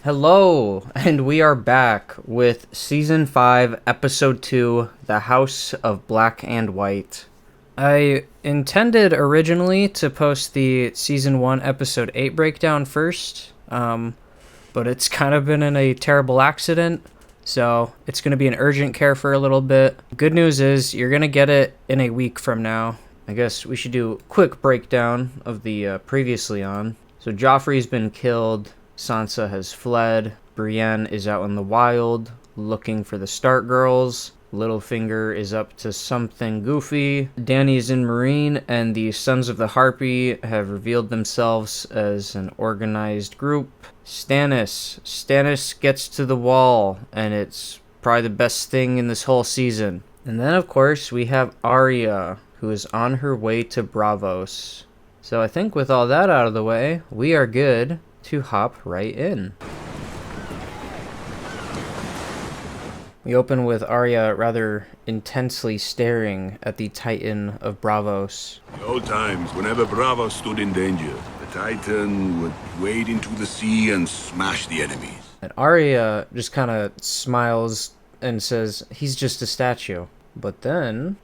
Hello, and we are back with Season 5, Episode 2, The House of Black and White. I intended originally to post the Season 1, Episode 8 breakdown first, but it's kind of been in a terrible accident, so it's going to be an urgent care for a little bit. Good news is, you're going to get it in a week from now. I guess we should do a quick breakdown of the previously on. So Joffrey's been killed, Sansa has fled, Brienne is out in the wild, looking for the Stark girls, Littlefinger is up to something goofy, Dany's in Meereen, and the Sons of the Harpy have revealed themselves as an organized group. Stannis gets to the wall, and it's probably the best thing in this whole season. And then, of course, we have Arya, who is on her way to Braavos. So I think with all that out of the way, we are good to hop right in. We open with Arya rather intensely staring at the Titan of Braavos. In old times, whenever Braavos stood in danger, the Titan would wade into the sea and smash the enemies. And Arya just kind of smiles and says, he's just a statue. But then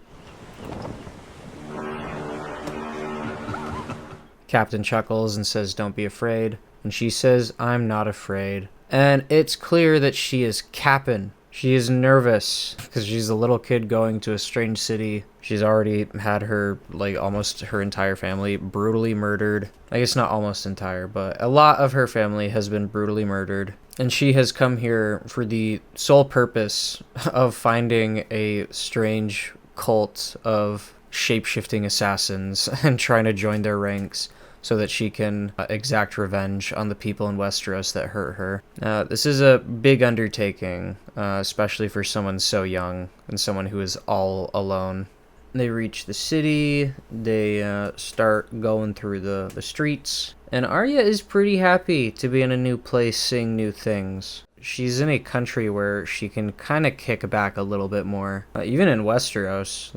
Captain chuckles and says, don't be afraid. And she says, I'm not afraid. And it's clear that she is capping. She is nervous because she's a little kid going to a strange city. She's already had her, almost her entire family brutally murdered. I guess not almost entire, but a lot of her family has been brutally murdered. And she has come here for the sole purpose of finding a strange cult of shape-shifting assassins and trying to join their ranks so that she can exact revenge on the people in Westeros that hurt her. This is a big undertaking, especially for someone so young and someone who is all alone. They reach the city, they start going through the streets, and Arya is pretty happy to be in a new place, seeing new things. She's in a country where she can kind of kick back a little bit more. Even in Westeros,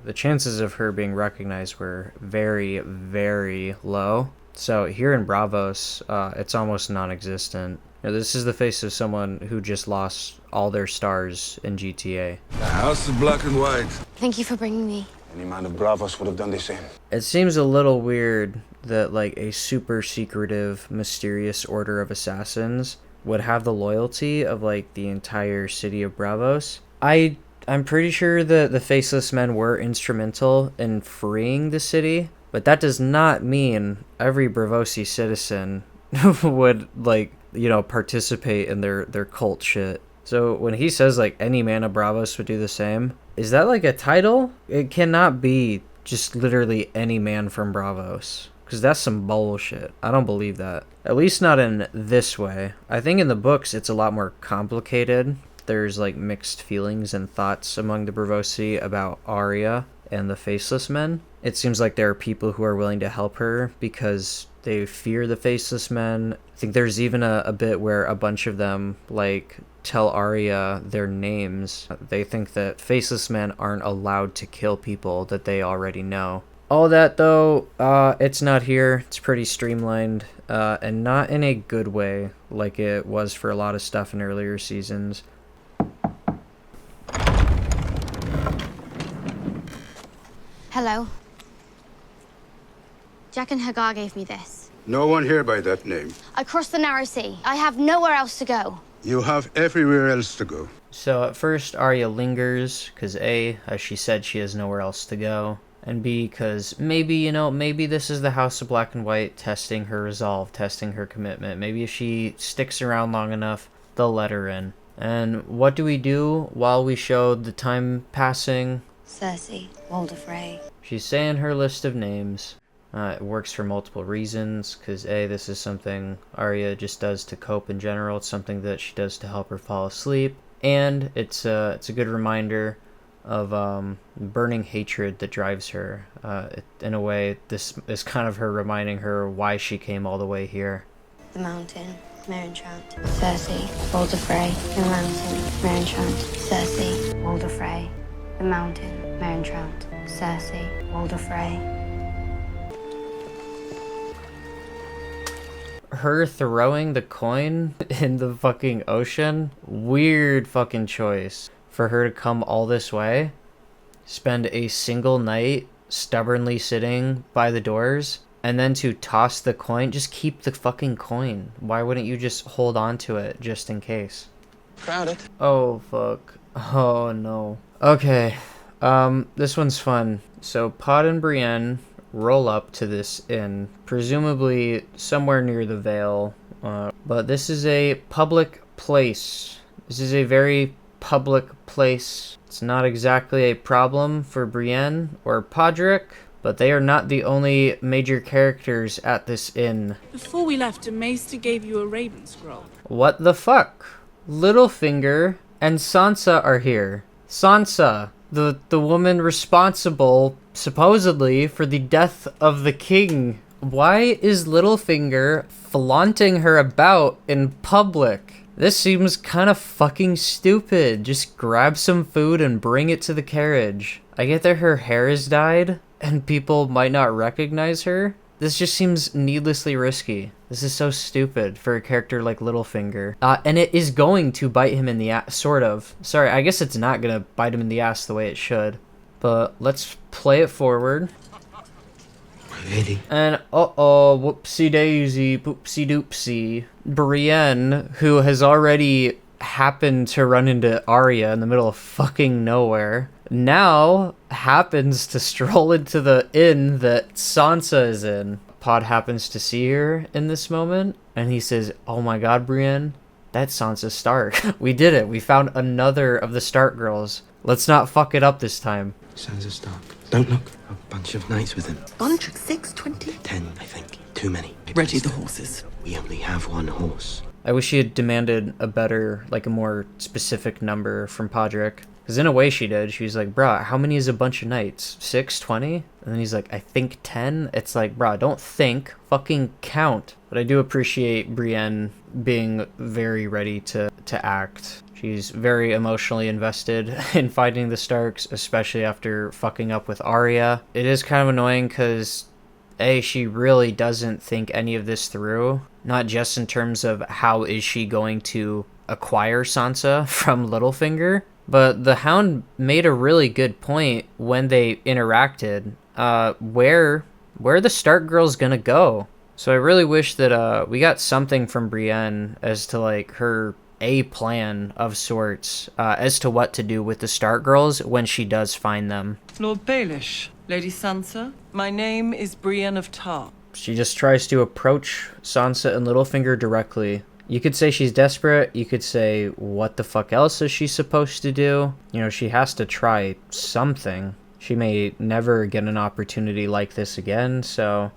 the chances of her being recognized were very, very low. So here in Braavos, it's almost non-existent. This is the face of someone who just lost all their stars in GTA. The House of Black and White. Thank you for bringing me. Any man of Braavos would have done the same. It seems a little weird that a super secretive, mysterious order of assassins would have the loyalty of the entire city of Braavos. I'm pretty sure the Faceless Men were instrumental in freeing the city, but that does not mean every Braavosi citizen would, participate in their cult shit. So when he says, any man of Braavos would do the same, is that, a title? It cannot be just literally any man from Braavos, because that's some bullshit. I don't believe that. At least not in this way. I think in the books it's a lot more complicated. There's mixed feelings and thoughts among the Braavosi about Arya and the Faceless Men. It seems like there are people who are willing to help her because they fear the Faceless Men. I think there's even a bit where a bunch of them tell Arya their names. They think that Faceless Men aren't allowed to kill people that they already know. All that though, it's not here. It's pretty streamlined, and not in a good way like it was for a lot of stuff in earlier seasons. Hello. Jack and Hagar gave me this. No one here by that name. I crossed the Narrow Sea. I have nowhere else to go. You have everywhere else to go. So at first Arya lingers, because A, as she said, she has nowhere else to go. And B, because maybe this is the House of Black and White testing her resolve, testing her commitment. Maybe if she sticks around long enough, they'll let her in. And what do we do while we showed the time passing? Cersei, Walder Frey. She's saying her list of names. It works for multiple reasons, because A, this is something Arya just does to cope in general. It's something that she does to help her fall asleep. And it's a good reminder of burning hatred that drives her. In a way, this is kind of her reminding her why she came all the way here. The Mountain, Merentrant. Cersei, Walder Frey. The Mountain, Merentrant. Cersei, Walder Frey. The Mountain, Meryn Trant, Cersei, Walder Frey. Her throwing the coin in the fucking ocean? Weird fucking choice. For her to come all this way, spend a single night stubbornly sitting by the doors, and then to toss the coin. Just keep the fucking coin. Why wouldn't you just hold on to it just in case? Crowded. Oh, fuck. Oh, no. Okay. This one's fun. So, Pod and Brienne roll up to this inn, presumably somewhere near the Vale. But this is a public place. This is a very public place. It's not exactly a problem for Brienne or Podrick, but they are not the only major characters at this inn. Before we left, a maester gave you a raven scroll. What the fuck? Littlefinger and Sansa are here. Sansa, the woman responsible, supposedly, for the death of the king. Why is Littlefinger flaunting her about in public? This seems kind of fucking stupid. Just grab some food and bring it to the carriage. I get that her hair is dyed and people might not recognize her. This just seems needlessly risky. This is so stupid for a character like Littlefinger. And it is going to bite him in the ass, sort of. Sorry, I guess it's not gonna bite him in the ass the way it should. But let's play it forward. Really? And uh-oh, whoopsie daisy, poopsie doopsie. Brienne, who has already happened to run into Arya in the middle of fucking nowhere, now happens to stroll into the inn that Sansa is in. Pod happens to see her in this moment, and he says, "Oh my god, Brienne, that's Sansa Stark. We did it. We found another of the Stark girls. Let's not fuck it up this time." Sansa Stark. Don't look. A bunch of knights with him. Bunch of 620. 10, I think. Too many. Ready the horses. We only have one horse. I wish she had demanded a better, like a more specific number from Podrick. Because in a way she did. She was like, "Bruh, how many is a bunch of knights? 6, 20?" And then he's like, "I think 10. It's like, bruh, don't think. Fucking count. But I do appreciate Brienne being very ready to act. She's very emotionally invested in fighting the Starks, especially after fucking up with Arya. It is kind of annoying because, A, she really doesn't think any of this through. Not just in terms of how is she going to acquire Sansa from Littlefinger, but the Hound made a really good point when they interacted. Where are the Stark girls gonna go? So I really wish that we got something from Brienne as to like her a plan of sorts as to what to do with the Stark girls when she does find them. Lord Baelish, Lady Sansa, my name is Brienne of Tarth. She just tries to approach Sansa and Littlefinger directly. You could say she's desperate. You could say, what the fuck else is she supposed to do? You know, she has to try something. She may never get an opportunity like this again, so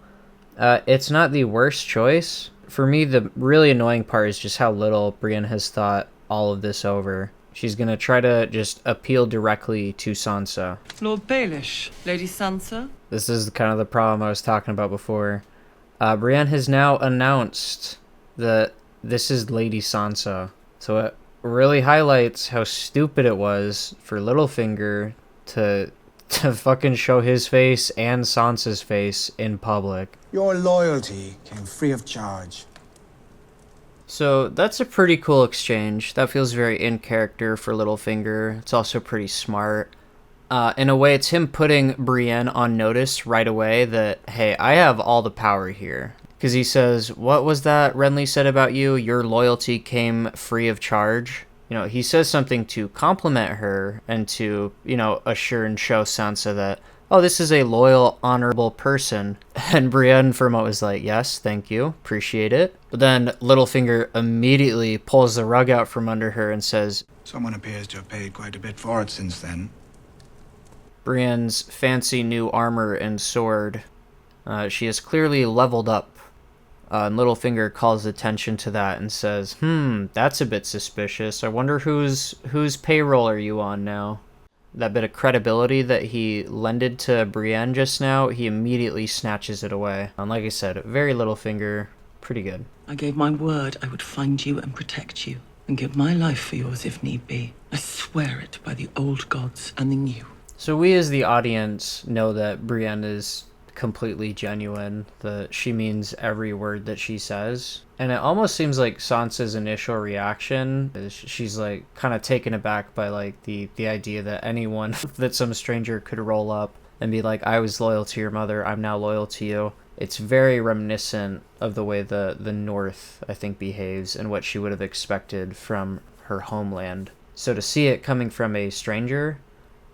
it's not the worst choice. For me, the really annoying part is just how little Brienne has thought all of this over. She's gonna try to just appeal directly to Sansa. Lord Baelish, Lady Sansa. This is kind of the problem I was talking about before. Brienne has now announced that this is Lady Sansa. So it really highlights how stupid it was for Littlefinger to fucking show his face and Sansa's face in public. Your loyalty came free of charge. So that's a pretty cool exchange. That feels very in character for Littlefinger. It's also pretty smart. In a way, it's him putting Brienne on notice right away that, hey, I have all the power here. Because he says, what was that Renly said about you? Your loyalty came free of charge. You know, he says something to compliment her and to, you know, assure and show Sansa that, oh, this is a loyal, honorable person. And Brienne for a moment was like, yes, thank you, appreciate it. But then Littlefinger immediately pulls the rug out from under her and says, Someone appears to have paid quite a bit for it since then. Brienne's fancy new armor and sword. She has clearly leveled up. And Littlefinger calls attention to that and says, that's a bit suspicious. I wonder whose payroll are you on now? That bit of credibility that he lended to Brienne just now, he immediately snatches it away. And like I said, very Littlefinger, pretty good. I gave my word I would find you and protect you. and give my life for yours if need be. I swear it by the old gods and the new. So we as the audience know that Brienne is completely genuine, that she means every word that she says. And it almost seems like Sansa's initial reaction is she's like kind of taken aback by like the idea that anyone, that some stranger could roll up and be like, I was loyal to your mother, I'm now loyal to you. It's very reminiscent of the way the North, I think, behaves and what she would have expected from her homeland. So to see it coming from a stranger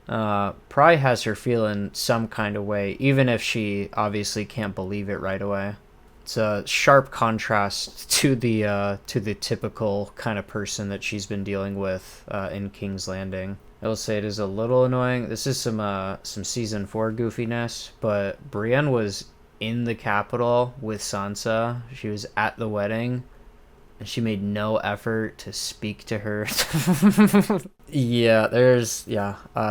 probably has her feeling some kind of way, even if she obviously can't believe it right away. It's a sharp contrast to the typical kind of person that she's been dealing with in King's Landing. I will say it is a little annoying. This is some season 4 goofiness, but Brienne was in the capital with Sansa. She was at the wedding, and she made no effort to speak to her.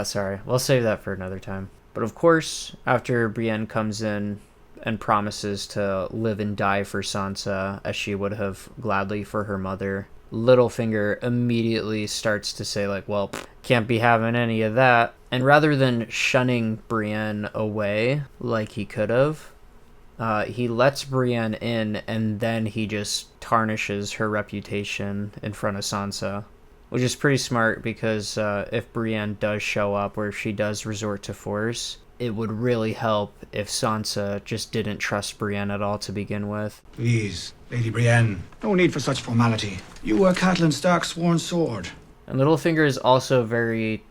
Sorry. We'll save that for another time. But of course, after Brienne comes in and promises to live and die for Sansa, as she would have gladly for her mother, Littlefinger immediately starts to say, like, well, can't be having any of that. And rather than shunning Brienne away like he could have, he lets Brienne in, and then he just tarnishes her reputation in front of Sansa, which is pretty smart because if Brienne does show up or if she does resort to force, it would really help if Sansa just didn't trust Brienne at all to begin with. Please, Lady Brienne, no need for such formality. You are Catelyn Stark's sworn sword. And Littlefinger is also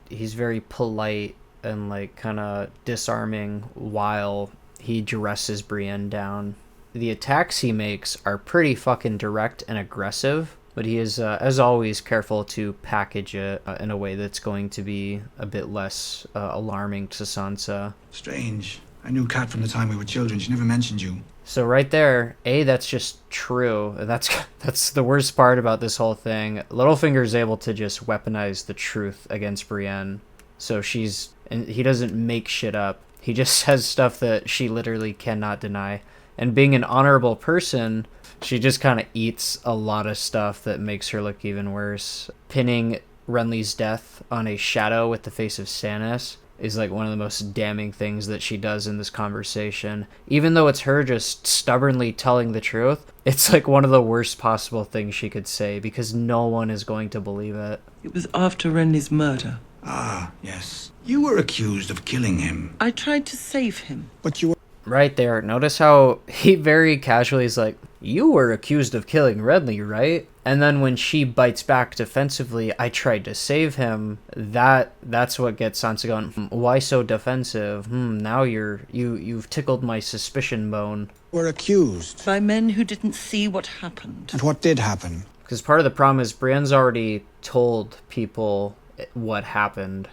he's very polite and like kind of disarming while he dresses Brienne down. The attacks he makes are pretty fucking direct and aggressive, but he is, as always, careful to package it in a way that's going to be a bit less alarming to Sansa. Strange. I knew Cat from the time we were children. She never mentioned you. So right there, that's just true. That's the worst part about this whole thing. Littlefinger is able to just weaponize the truth against Brienne. So he doesn't make shit up. He just says stuff that she literally cannot deny. And being an honorable person, she just kind of eats a lot of stuff that makes her look even worse. Pinning Renly's death on a shadow with the face of Stannis is like one of the most damning things that she does in this conversation. Even though it's her just stubbornly telling the truth, it's like one of the worst possible things she could say because no one is going to believe it. It was after Renly's murder. Ah, yes. You were accused of killing him. I tried to save him. But you were... Right there, notice how he very casually is like, you were accused of killing Renly, right? And then when she bites back defensively, I tried to save him, that's what gets Sansa going, why so defensive? Now you've tickled my suspicion bone. Were accused. By men who didn't see what happened. And what did happen? Because part of the problem is Brienne's already told people what happened.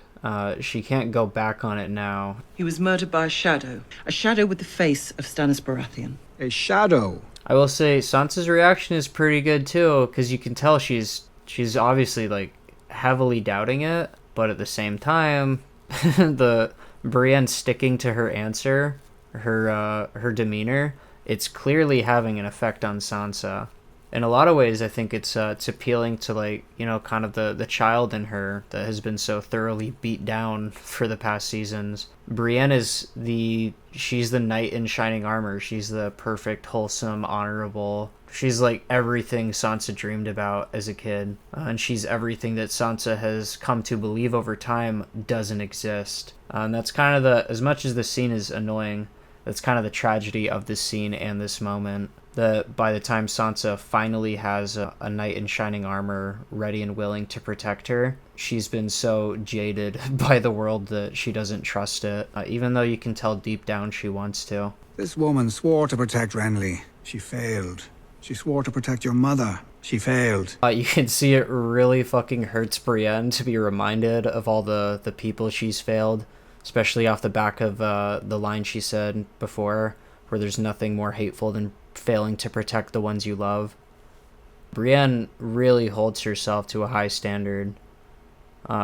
She can't go back on it now. He was murdered by a shadow with the face of Stannis Baratheon. A shadow. I will say Sansa's reaction is pretty good too, because you can tell she's obviously like heavily doubting it, but at the same time, the Brienne sticking to her answer, her demeanor, it's clearly having an effect on Sansa. In a lot of ways, I think it's appealing to, like, you know, kind of the child in her that has been so thoroughly beat down for the past seasons. Brienne she's the knight in shining armor. She's the perfect, wholesome, honorable. She's like everything Sansa dreamed about as a kid. And she's everything that Sansa has come to believe over time doesn't exist. And that's kind of as much as the scene is annoying, that's kind of the tragedy of this scene and this moment. That by the time Sansa finally has a knight in shining armor ready and willing to protect her, she's been so jaded by the world that she doesn't trust it, even though you can tell deep down she wants to. This woman swore to protect Renly. She failed. She swore to protect your mother. She failed. You can see it really fucking hurts Brienne to be reminded of all the people she's failed, especially off the back of the line she said before, where there's nothing more hateful than failing to protect the ones you love. Brienne really holds herself to a high standard,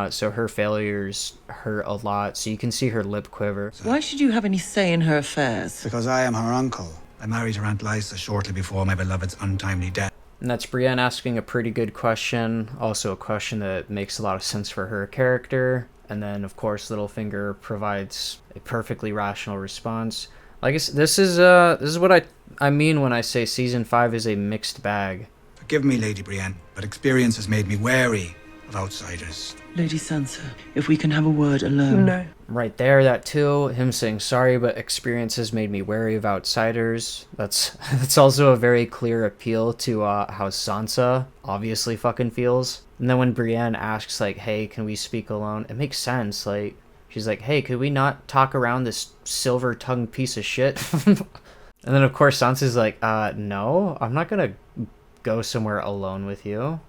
so her failures hurt a lot, so you can see her lip quiver. Why should you have any say in her affairs? Because I am her uncle. I married her Aunt Lysa shortly before my beloved's untimely death. And that's Brienne asking a pretty good question, also a question that makes a lot of sense for her character. And then, of course, Littlefinger provides a perfectly rational response. I guess this is what I mean when I say season 5 is a mixed bag. Forgive me, Lady Brienne, but experience has made me wary of outsiders. Lady Sansa, if we can have a word alone. No. Right there, that too. Him saying sorry, but experience has made me wary of outsiders. That's also a very clear appeal to how Sansa obviously fucking feels. And then when Brienne asks, like, hey, can we speak alone? It makes sense. Like, she's like, hey, could we not talk around this silver-tongued piece of shit? And then, of course, Sansa's like, no, I'm not gonna go somewhere alone with you.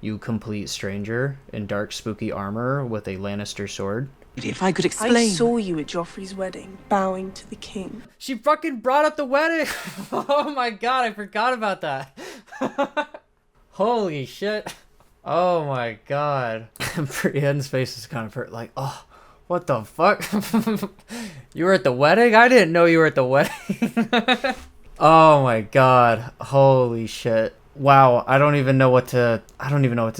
You complete stranger in dark, spooky armor with a Lannister sword. If I could explain. I saw you at Joffrey's wedding, bowing to the king. She fucking brought up the wedding! Oh my god, I forgot about that. Holy shit. Oh my god. Brienne's face is kind of hurt, like, oh, what the fuck? You were at the wedding? I didn't know you were at the wedding. Oh my god. Holy shit. Wow, I don't even know what to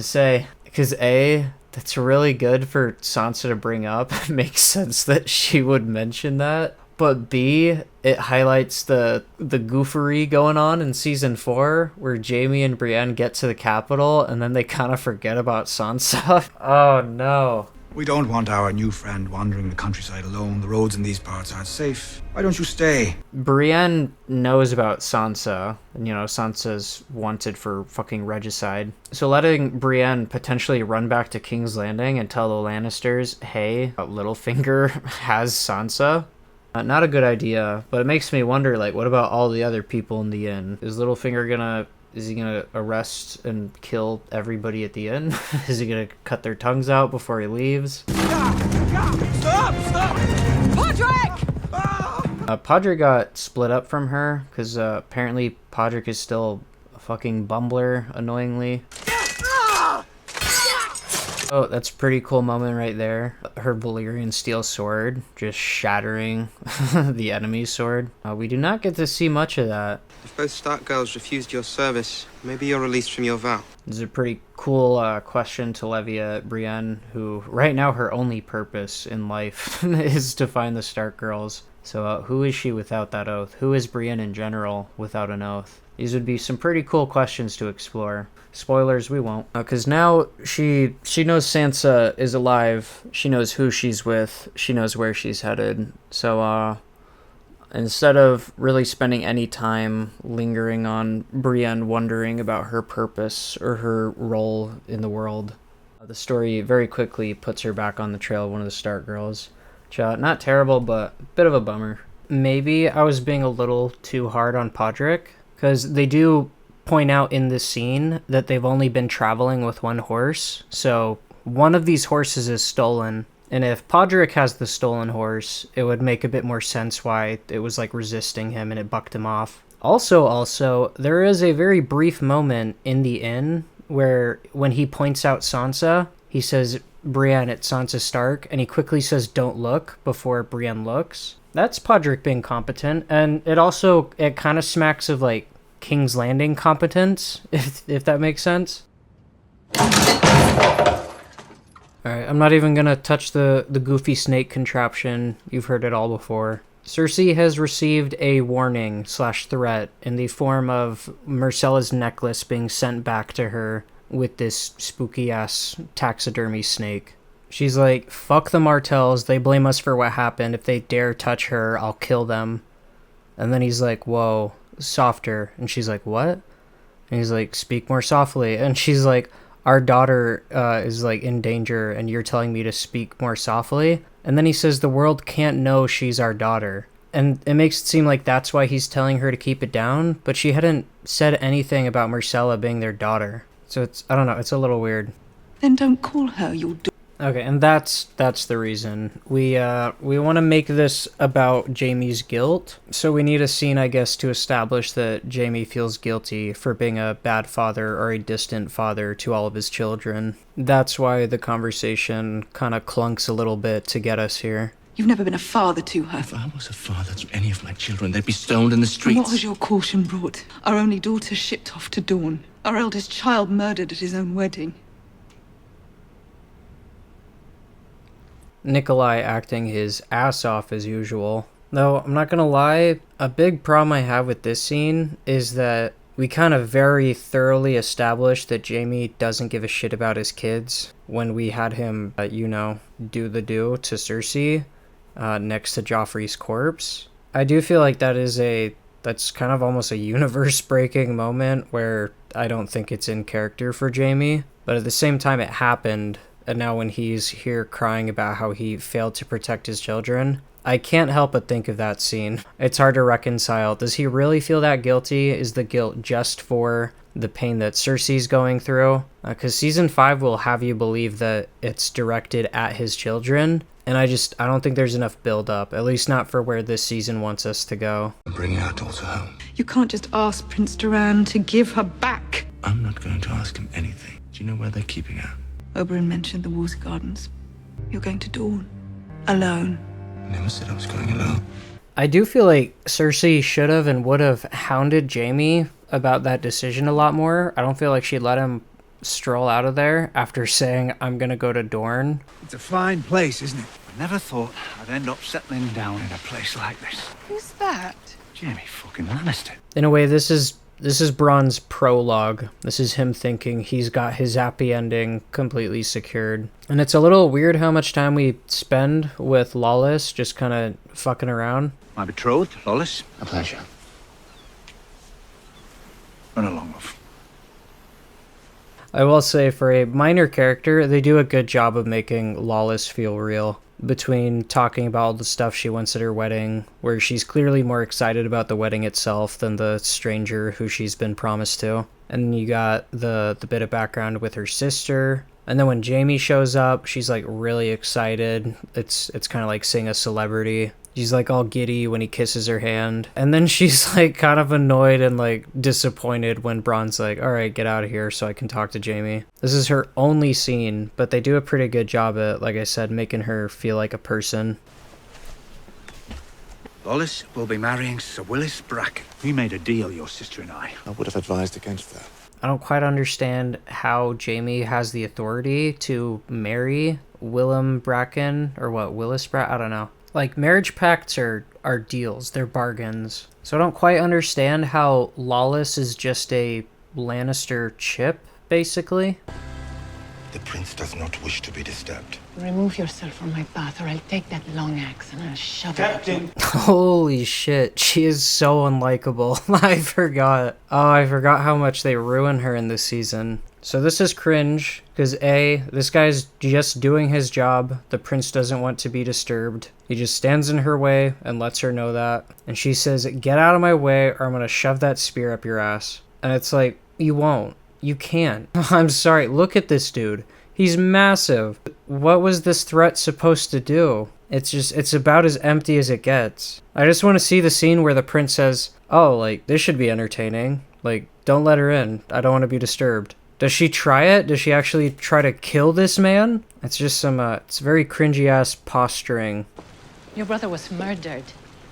say. Because A, that's really good for Sansa to bring up. It makes sense that she would mention that. But B, it highlights the goofery going on in season 4, where Jaime and Brienne get to the capital and then they kind of forget about Sansa. Oh no. We don't want our new friend wandering the countryside alone. The roads in these parts aren't safe. Why don't you stay? Brienne knows about Sansa, and you know, Sansa's wanted for fucking regicide. So letting Brienne potentially run back to King's Landing and tell the Lannisters, hey, Littlefinger has Sansa, not a good idea, but it makes me wonder, like, what about all the other people in the inn? Is he gonna arrest and kill everybody at the inn? Is he gonna cut their tongues out before he leaves? Stop! Podrick! Podrick got split up from her, because apparently Podrick is still a fucking bumbler, annoyingly. Oh, that's a pretty cool moment right there. Her Valyrian steel sword just shattering the enemy's sword. We do not get to see much of that. If both Stark girls refused your service, maybe you're released from your vow. This is a pretty cool question to levy at Brienne, who right now her only purpose in life is to find the Stark girls. So who is she without that oath? Who is Brienne in general without an oath? These would be some pretty cool questions to explore. Spoilers, we won't. Because now she knows Sansa is alive. She knows who she's with. She knows where she's headed. So, instead of really spending any time lingering on Brienne wondering about her purpose or her role in the world, the story very quickly puts her back on the trail of one of the Stark girls. Which, not terrible, but a bit of a bummer. Maybe I was being a little too hard on Podrick, because they do point out in this scene that they've only been traveling with one horse, so one of these horses is stolen, and if Podrick has the stolen horse, it would make a bit more sense why it was like resisting him and it bucked him off. Also, there is a very brief moment in the inn where when he points out Sansa, he says, Brienne, it's Sansa Stark, and he quickly says, don't look, before Brienne looks. That's Podrick being competent, and it kind of smacks of like King's Landing competence, if that makes sense. Alright, I'm not even gonna touch the goofy snake contraption. You've heard it all before. Cersei has received a warning / threat in the form of Myrcella's necklace being sent back to her with this spooky-ass taxidermy snake. She's like, fuck the Martells, they blame us for what happened. If they dare touch her, I'll kill them. And then he's like, whoa, softer. And she's like, what? And he's like, speak more softly. And she's like, our daughter is like in danger and you're telling me to speak more softly? And then he says the world can't know she's our daughter. And it makes it seem like that's why he's telling her to keep it down, but she hadn't said anything about Myrcella being their daughter. So I don't know, it's a little weird. Then don't call her your daughter. Okay, and that's the reason. We want to make this about Jaime's guilt, so we need a scene, I guess, to establish that Jaime feels guilty for being a bad father or a distant father to all of his children. That's why the conversation kind of clunks a little bit to get us here. You've never been a father to her. If I was a father to any of my children, they'd be stoned in the And streets. what has your caution brought? Our only daughter shipped off to Dawn. Our eldest child murdered at his own wedding. Nikolai acting his ass off as usual. Though, I'm not gonna lie, a big problem I have with this scene is that we kind of very thoroughly established that Jaime doesn't give a shit about his kids when we had him, do the do to Cersei next to Joffrey's corpse. I do feel like that's kind of almost a universe-breaking moment where I don't think it's in character for Jaime, but at the same time it happened, and now when he's here crying about how he failed to protect his children, I can't help but think of that scene. It's hard to reconcile. Does he really feel that guilty? Is the guilt just for the pain that Cersei's going through? Because season 5 will have you believe that it's directed at his children, and I don't think there's enough build-up, at least not for where this season wants us to go. I'm bringing our daughter home. You can't just ask Prince Doran to give her back. I'm not going to ask him anything. Do you know where they're keeping her? Oberyn mentioned the Water Gardens. You're going to Dawn. Alone. I never said I was going alone. I do feel like Cersei should have and would have hounded Jaime about that decision a lot more. I don't feel like she let him stroll out of there after saying, I'm gonna go to Dorne. It's a fine place, isn't it? I never thought I'd end up settling down in a place like this. Who's that? Jaime fucking Lannister. In a way, this is Bronn's prologue. This is him thinking he's got his happy ending completely secured. And it's a little weird how much time we spend with Lawless just kind of fucking around. My betrothed, Lawless. A pleasure. Run along, love. I will say, for a minor character, they do a good job of making Lawless feel real. Between talking about all the stuff she wants at her wedding, where she's clearly more excited about the wedding itself than the stranger who she's been promised to. And you got the bit of background with her sister. And then when Jaime shows up, she's like really excited. It's kind of like seeing a celebrity. She's like all giddy when he kisses her hand. And then she's like kind of annoyed and like disappointed when Bronn's like, all right, get out of here so I can talk to Jaime. This is her only scene, but they do a pretty good job at, like I said, making her feel like a person. Lawless will be marrying Sir Willis Bracken. We made a deal, your sister and I. I would have advised against that. I don't quite understand how Jaime has the authority to marry Willem Bracken, or what, Willis Bracken? I don't know. Like, marriage pacts are deals, they're bargains. So I don't quite understand how Lawless is just a Lannister chip, basically. The prince does not wish to be disturbed. Remove yourself from my path, or I'll take that long axe and I'll shove it at you. Holy shit, she is so unlikable. I forgot. Oh, I forgot how much they ruin her in this season. So this is cringe, because A, this guy's just doing his job. The prince doesn't want to be disturbed. He just stands in her way and lets her know that. And she says, get out of my way or I'm gonna shove that spear up your ass. And it's like, you won't. You can't. I'm sorry, look at this dude. He's massive. What was this threat supposed to do? It's about as empty as it gets. I just want to see the scene where the prince says, oh, like, this should be entertaining. Like, don't let her in. I don't want to be disturbed. Does she try it? Does she actually try to kill this man? It's just some, it's very cringy-ass posturing. Your brother was murdered.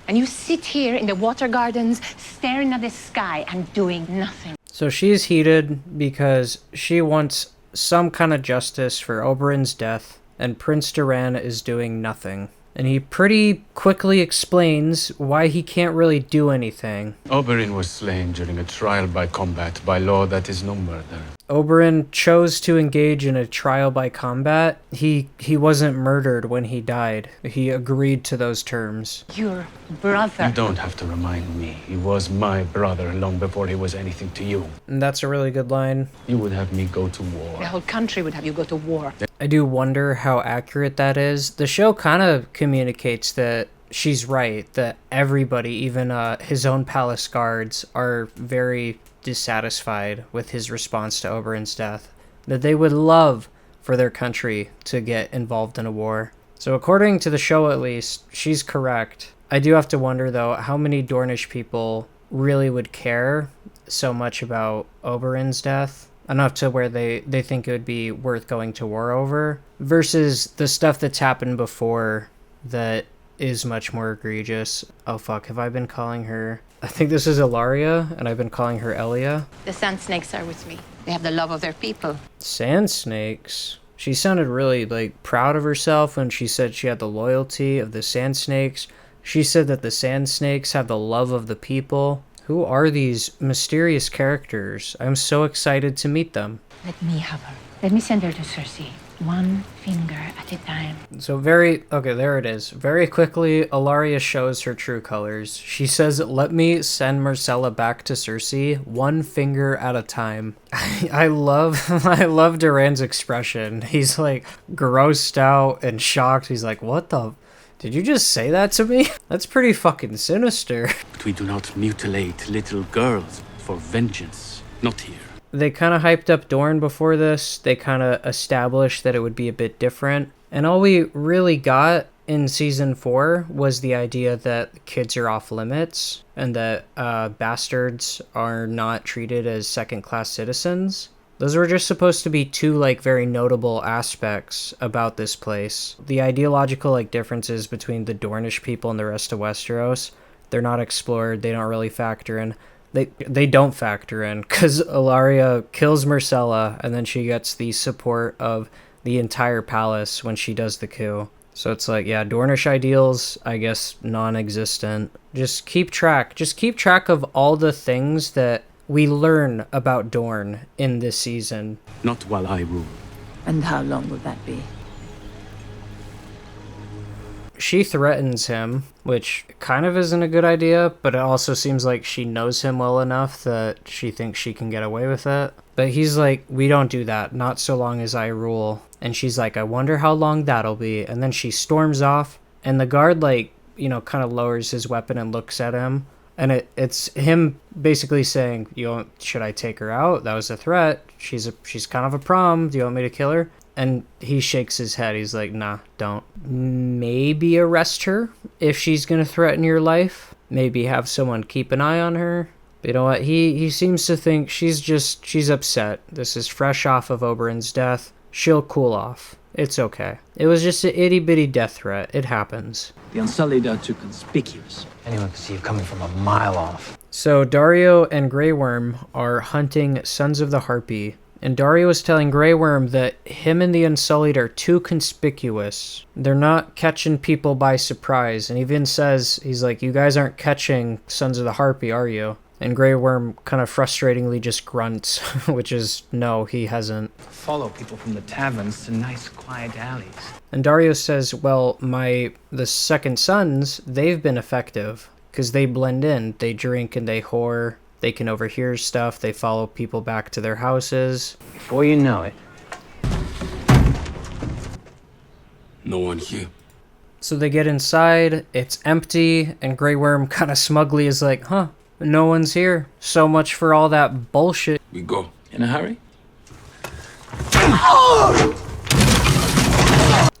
And you sit here in the Water Gardens staring at the sky and doing nothing. So she's heated because she wants some kind of justice for Oberyn's death, and Prince Doran is doing nothing. And he pretty quickly explains why he can't really do anything. Oberyn was slain during a trial by combat. By law, that is no murder. Oberyn chose to engage in a trial by combat. He wasn't murdered when he died. He agreed to those terms. Your brother. You don't have to remind me. He was my brother long before he was anything to you. And that's a really good line. You would have me go to war. The whole country would have you go to war. I do wonder how accurate that is. The show kind of communicates that she's right, that everybody, even his own palace guards, are very dissatisfied with his response to Oberyn's death. That they would love for their country to get involved in a war. So according to the show at least, she's correct. I do have to wonder though, how many Dornish people really would care so much about Oberyn's death? Enough to where they think it would be worth going to war over, versus the stuff that's happened before that is much more egregious. Oh fuck, have I been calling her? I think this is Ilaria, and I've been calling her Elia. The sand snakes are with me. They have the love of their people. Sand snakes? She sounded really, like, proud of herself when she said she had the loyalty of the sand snakes. She said that the sand snakes have the love of the people. Who are these mysterious characters? I'm so excited to meet them. Let me have her. Let me send her to Cersei. One finger at a time. So okay, there it is. Very quickly, Ilaria shows her true colors. She says, let me send Myrcella back to Cersei, one finger at a time. I love Duran's expression. He's like grossed out and shocked. He's like, what the... Did you just say that to me? That's pretty fucking sinister. But we do not mutilate little girls for vengeance. Not here. They kind of hyped up Dorne before this. They kind of established that it would be a bit different. And all we really got in season 4 was the idea that kids are off limits and that bastards are not treated as second-class citizens. Those were just supposed to be two, like, very notable aspects about this place. The ideological, like, differences between the Dornish people and the rest of Westeros, they're not explored. They don't really factor in. They don't factor in because Ilaria kills Myrcella and then she gets the support of the entire palace when she does the coup. So it's like, yeah, Dornish ideals, I guess, non-existent. Just keep track of all the things that we learn about Dorne in this season. Not while I rule. And how long will that be? She threatens him, which kind of isn't a good idea, but it also seems like she knows him well enough that she thinks she can get away with it. But he's like, we don't do that, not so long as I rule. And she's like, I wonder how long that'll be. And then she storms off, and the guard, like, you know, kind of lowers his weapon and looks at him. And it's him basically saying, should I take her out? That was a threat. She's kind of a prom. Do you want me to kill her? And he shakes his head. He's like, nah, don't. Maybe arrest her if she's going to threaten your life. Maybe have someone keep an eye on her. But you know what? He seems to think she's upset. This is fresh off of Oberyn's death. She'll cool off. It's okay. It was just an itty-bitty death threat. It happens. The Unsullied are too conspicuous. Anyone can see you coming from a mile off. So Daario and Grey Worm are hunting Sons of the Harpy. And Daario is telling Grey Worm that him and the Unsullied are too conspicuous. They're not catching people by surprise. And even says, he's like, you guys aren't catching Sons of the Harpy, are you? And Grey Worm kind of frustratingly just grunts, which is, no, he hasn't. Follow people from the taverns to nice, quiet alleys. And Daario says, well, the second sons, they've been effective. Because they blend in. They drink and they whore. They can overhear stuff. They follow people back to their houses. Before you know it. No one here. So they get inside. It's empty. And Grey Worm kind of smugly is like, huh, no one's here. So much for all that bullshit. We go. In a hurry?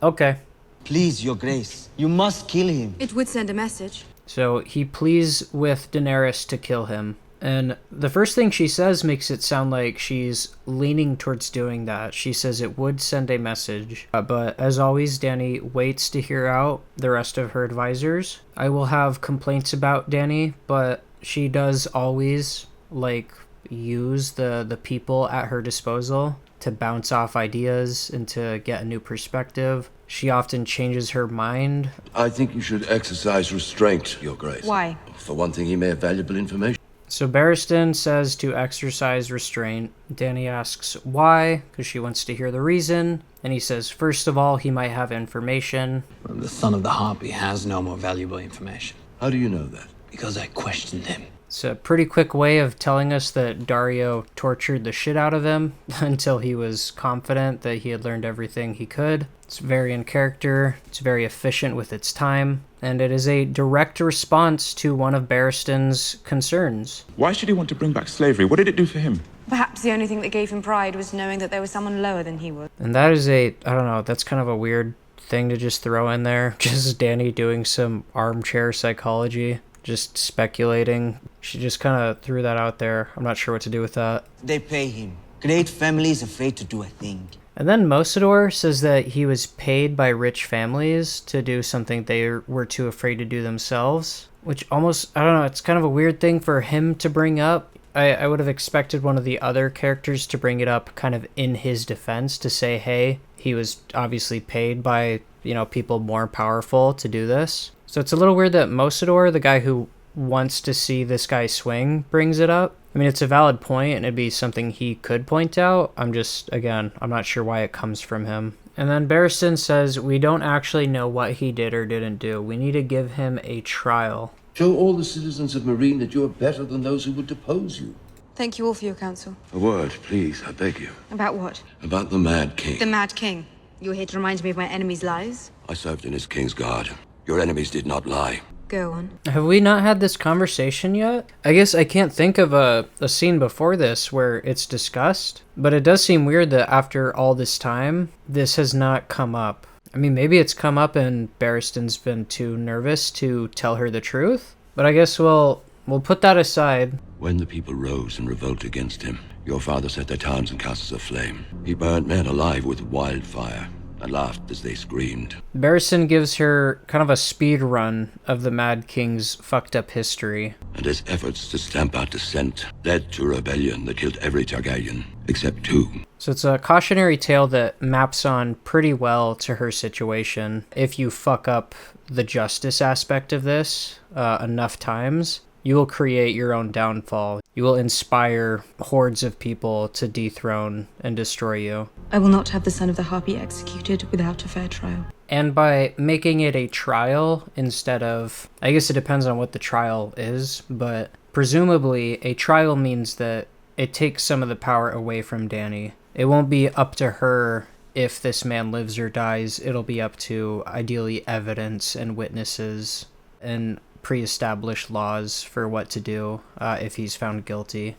Okay. Please, Your Grace. You must kill him. It would send a message. So he pleads with Daenerys to kill him. And the first thing she says makes it sound like she's leaning towards doing that. She says it would send a message. But as always, Dany waits to hear out the rest of her advisors. I will have complaints about Dany, but she does always, like, use the people at her disposal to bounce off ideas and to get a new perspective. She often changes her mind. I think you should exercise restraint, Your Grace. Why? For one thing, he may have valuable information. So Barristan says to exercise restraint. Dany asks why, because she wants to hear the reason. And he says, first of all, he might have information. The son of the Harpy has no more valuable information. How do you know that? Because I questioned him. It's a pretty quick way of telling us that Daario tortured the shit out of him until he was confident that he had learned everything he could. It's very in character, it's very efficient with its time, and it is a direct response to one of Barristan's concerns. Why should he want to bring back slavery? What did it do for him? Perhaps the only thing that gave him pride was knowing that there was someone lower than he was. And that is I don't know, that's kind of a weird thing to just throw in there. Just Dany doing some armchair psychology. Just speculating. She just kind of threw that out there. I'm not sure what to do with that. They pay him. Great family is afraid to do a thing. And then Mosador says that he was paid by rich families to do something they were too afraid to do themselves, which almost, I don't know, it's kind of a weird thing for him to bring up. I would have expected one of the other characters to bring it up kind of in his defense, to say, hey, he was obviously paid by, you know, people more powerful to do this. So it's a little weird that Mosador, the guy who wants to see this guy swing, brings it up. I mean, it's a valid point, and it'd be something he could point out. I'm not sure why it comes from him. And then Barristan says, we don't actually know what he did or didn't do. We need to give him a trial. Show all the citizens of Marine that you are better than those who would depose you. Thank you all for your counsel. A word, please, I beg you. About what? About the Mad King. The Mad King. You're here to remind me of my enemy's lies? I served in his King's Guard. Your enemies did not lie. Go on. Have we not had this conversation yet? I guess I can't think of a scene before this where it's discussed, but it does seem weird that after all this time, this has not come up. I mean, maybe it's come up and Barristan's been too nervous to tell her the truth, but I guess we'll put that aside. When the people rose in revolt against him, your father set their towns in castles of flame. He burned men alive with wildfire and laughed as they screamed. Barristan gives her kind of a speed run of the Mad King's fucked up history. And his efforts to stamp out dissent led to a rebellion that killed every Targaryen, except 2. So it's a cautionary tale that maps on pretty well to her situation. If you fuck up the justice aspect of this enough times, you will create your own downfall. You will inspire hordes of people to dethrone and destroy you. I will not have the son of the Harpy executed without a fair trial. And by making it a trial instead of, I guess it depends on what the trial is, but presumably a trial means that it takes some of the power away from Dany. It won't be up to her if this man lives or dies. It'll be up to, ideally, evidence and witnesses and pre-established laws for what to do if he's found guilty.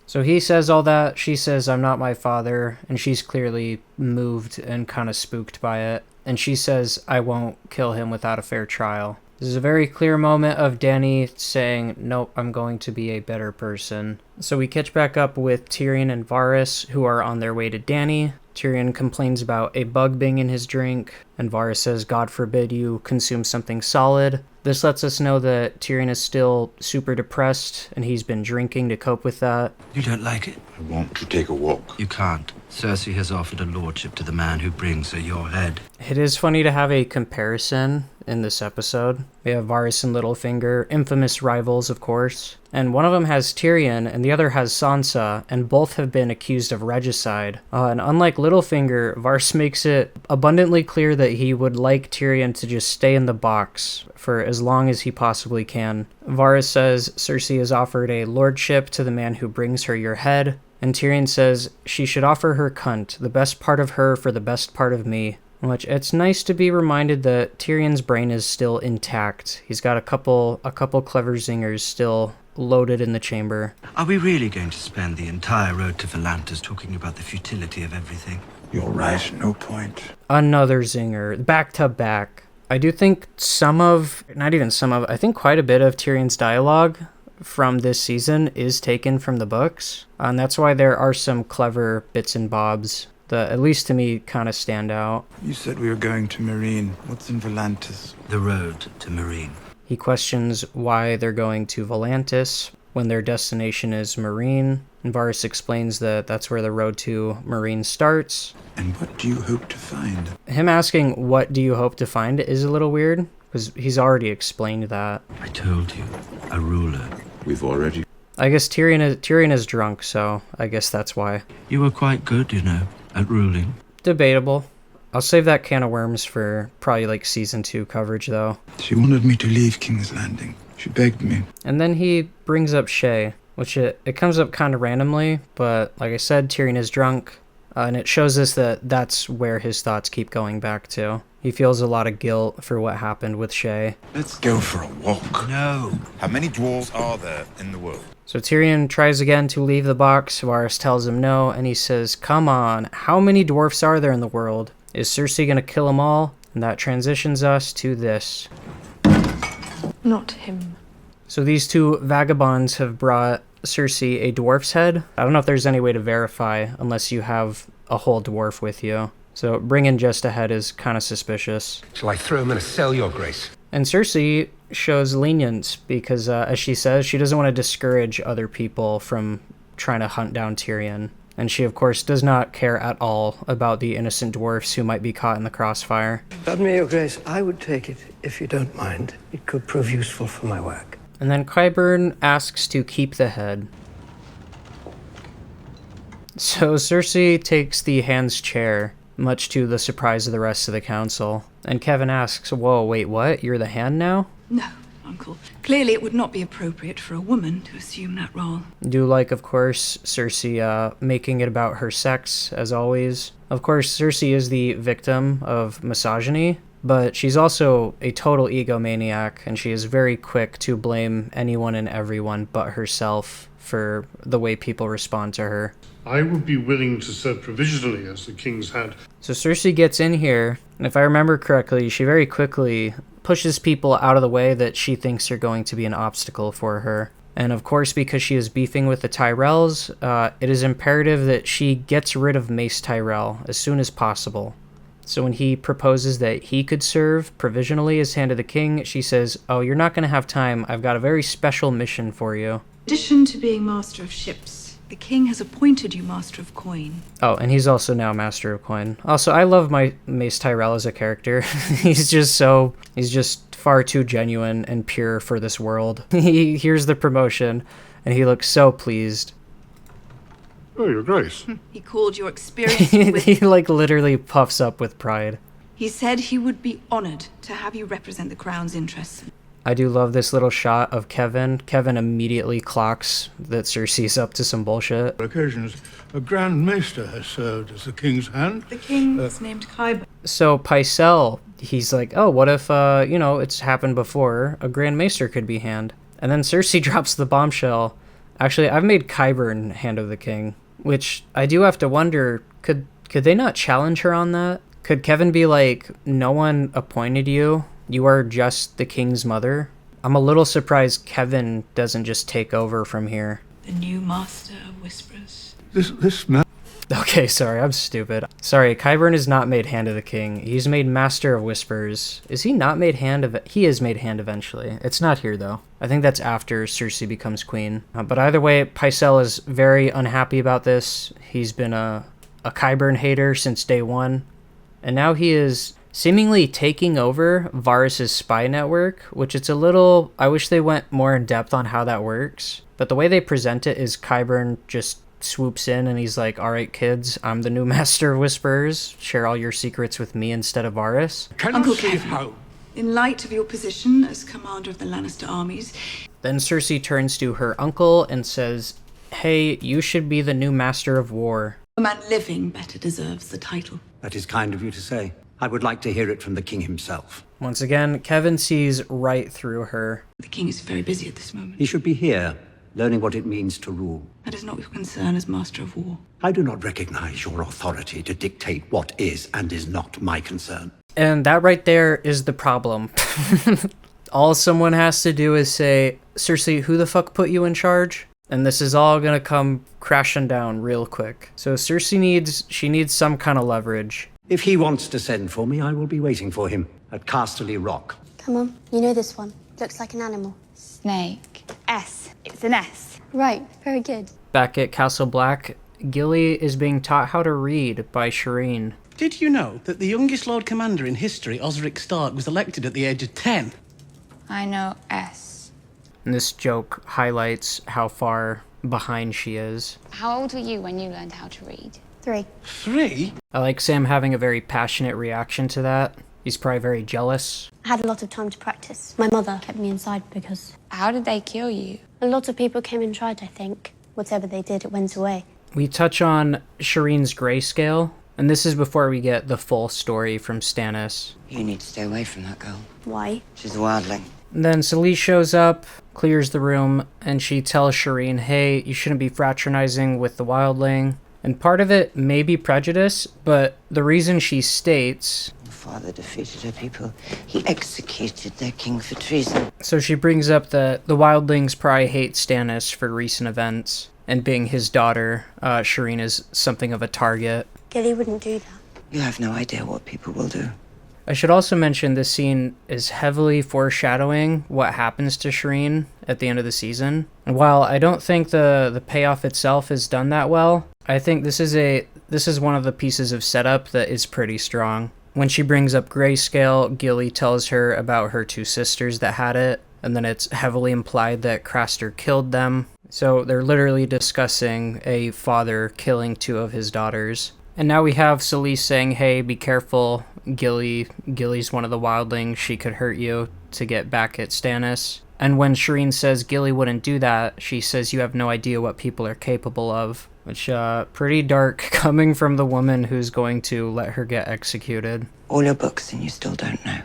So he says all that, she says, I'm not my father, and she's clearly moved and kind of spooked by it. And she says, I won't kill him without a fair trial. This is a very clear moment of Dany saying, nope, I'm going to be a better person. So we catch back up with Tyrion and Varys, who are on their way to Dany. Tyrion complains about a bug being in his drink, and Varys says, God forbid you consume something solid. This lets us know that Tyrion is still super depressed, and he's been drinking to cope with that. You don't like it? I want to take a walk. You can't. Cersei has offered a lordship to the man who brings her your head. It is funny to have a comparison in this episode. We have Varys and Littlefinger, infamous rivals, of course. And one of them has Tyrion, and the other has Sansa, and both have been accused of regicide. And unlike Littlefinger, Varys makes it abundantly clear that he would like Tyrion to just stay in the box for as long as he possibly can. Varys says Cersei has offered a lordship to the man who brings her your head, and Tyrion says she should offer her cunt, the best part of her for the best part of me. Which, it's nice to be reminded that Tyrion's brain is still intact. He's got a couple clever zingers still loaded in the chamber. Are we really going to spend the entire road to Volantis talking about the futility of everything? You're right, no point. Another zinger, back to back. I do think I think quite a bit of Tyrion's dialogue from this season is taken from the books. And that's why there are some clever bits and bobs that, at least to me, kind of stand out. You said we were going to Marine. What's in Volantis? The road to Marine. He questions why they're going to Volantis when their destination is Marine. And Varys explains that that's where the road to Marine starts. And what do you hope to find? Him asking, what do you hope to find, is a little weird, because he's already explained that. I told you, a ruler. We've already... I guess Tyrion is drunk, so I guess that's why. You were quite good, you know, at ruling. Debatable. I'll save that can of worms for probably like season 2 coverage, though. She wanted me to leave King's Landing. She begged me. And then he brings up Shae, which it comes up kind of randomly, but like I said, Tyrion is drunk, and it shows us that that's where his thoughts keep going back to. He feels a lot of guilt for what happened with Shae. Let's go for a walk. No. How many dwarves are there in the world? So Tyrion tries again to leave the box. Varys tells him no, and he says, come on, how many dwarfs are there in the world? Is Cersei gonna kill them all? And that transitions us to this. Not him. So these two vagabonds have brought Cersei a dwarf's head. I don't know if there's any way to verify unless you have a whole dwarf with you. So bringing just ahead is kind of suspicious. Shall I throw him in a cell, Your Grace? And Cersei shows lenience because, as she says, she doesn't want to discourage other people from trying to hunt down Tyrion. And she, of course, does not care at all about the innocent dwarfs who might be caught in the crossfire. Pardon me, Your Grace. I would take it, if you don't mind. It could prove useful for my work. And then Qyburn asks to keep the head. So Cersei takes the hand's chair, much to the surprise of the rest of the council. And Kevin asks, whoa, wait, what? You're the hand now? No, Uncle. Clearly it would not be appropriate for a woman to assume that role. Do like, of course, Cersei making it about her sex, as always. Of course, Cersei is the victim of misogyny, but she's also a total egomaniac, and she is very quick to blame anyone and everyone but herself for the way people respond to her. I would be willing to serve provisionally as the king's hand. So Cersei gets in here, and if I remember correctly, she very quickly pushes people out of the way that she thinks are going to be an obstacle for her. And of course, because she is beefing with the Tyrells, it is imperative that she gets rid of Mace Tyrell as soon as possible. So when he proposes that he could serve provisionally as Hand of the King, she says, oh, you're not going to have time. I've got a very special mission for you. In addition to being Master of Ships, the King has appointed you Master of Coin. Oh, and he's also now Master of Coin. Also, I love my Mace Tyrell as a character. he's just far too genuine and pure for this world. He hears the promotion, and he looks so pleased. Oh, Your Grace. He called your experience with... He like literally puffs up with pride. He said he would be honored to have you represent the Crown's interests. I do love this little shot of Kevin. Kevin immediately clocks that Cersei's up to some bullshit. On occasions, a Grand Maester has served as the king's hand. The king is named Qyburn. So Pycelle, he's like, oh, what if, it's happened before, a Grand Maester could be hand. And then Cersei drops the bombshell. Actually, I've made Qyburn Hand of the King, which I do have to wonder, could they not challenge her on that? Could Kevin be like, no one appointed you? You are just the king's mother? I'm a little surprised Kevin doesn't just take over from here. The new Master of Whispers. This man... Okay, sorry, I'm stupid. Sorry, Qyburn is not made Hand of the King. He's made Master of Whispers. Is he not made Hand of... He is made Hand eventually. It's not here, though. I think that's after Cersei becomes queen. But either way, Pycelle is very unhappy about this. He's been a Qyburn hater since day one. And now he is seemingly taking over Varys' spy network, which it's a little... I wish they went more in depth on how that works. But the way they present it is Qyburn just swoops in and he's like, all right, kids, I'm the new Master of Whispers. Share all your secrets with me instead of Varys. Uncle Kevin, in light of your position as commander of the Lannister armies... Then Cersei turns to her uncle and says, hey, you should be the new Master of War. A man living better deserves the title. That is kind of you to say. I would like to hear it from the king himself. Once again, Kevin sees right through her. The king is very busy at this moment. He should be here, learning what it means to rule. That is not your concern as Master of War. I do not recognize your authority to dictate what is and is not my concern. And that right there is the problem. All someone has to do is say, Cersei, who the fuck put you in charge? And this is all gonna come crashing down real quick. So Cersei needs some kind of leverage. If he wants to send for me, I will be waiting for him at Casterly Rock. Come on, you know this one. Looks like an animal. Snake. S. It's an S. Right, very good. Back at Castle Black, Gilly is being taught how to read by Shireen. Did you know that the youngest Lord Commander in history, Osric Stark, was elected at the age of 10? I know S. And this joke highlights how far behind she is. How old were you when you learned how to read? 3. 3? I like Sam having a very passionate reaction to that. He's probably very jealous. I had a lot of time to practice. My mother kept me inside because... How did they kill you? A lot of people came and tried, I think. Whatever they did, it went away. We touch on Shireen's grayscale, and this is before we get the full story from Stannis. You need to stay away from that girl. Why? She's a wildling. And then Selyse shows up, clears the room, and she tells Shireen, hey, you shouldn't be fraternizing with the wildling. And part of it may be prejudice, but the reason she states... Your father defeated her people. He executed their king for treason. So she brings up that the wildlings probably hate Stannis for recent events, and being his daughter, Shireen is something of a target. Gilly wouldn't do that. You have no idea what people will do. I should also mention this scene is heavily foreshadowing what happens to Shireen at the end of the season. And while I don't think the payoff itself is done that well, I think this is one of the pieces of setup that is pretty strong. When she brings up Grayscale, Gilly tells her about her two sisters that had it, and then it's heavily implied that Craster killed them. So they're literally discussing a father killing two of his daughters. And now we have Selyse saying, hey, be careful, Gilly's one of the wildlings, she could hurt you, to get back at Stannis. And when Shireen says Gilly wouldn't do that, she says you have no idea what people are capable of. Which, pretty dark coming from the woman who's going to let her get executed. All your books and you still don't know.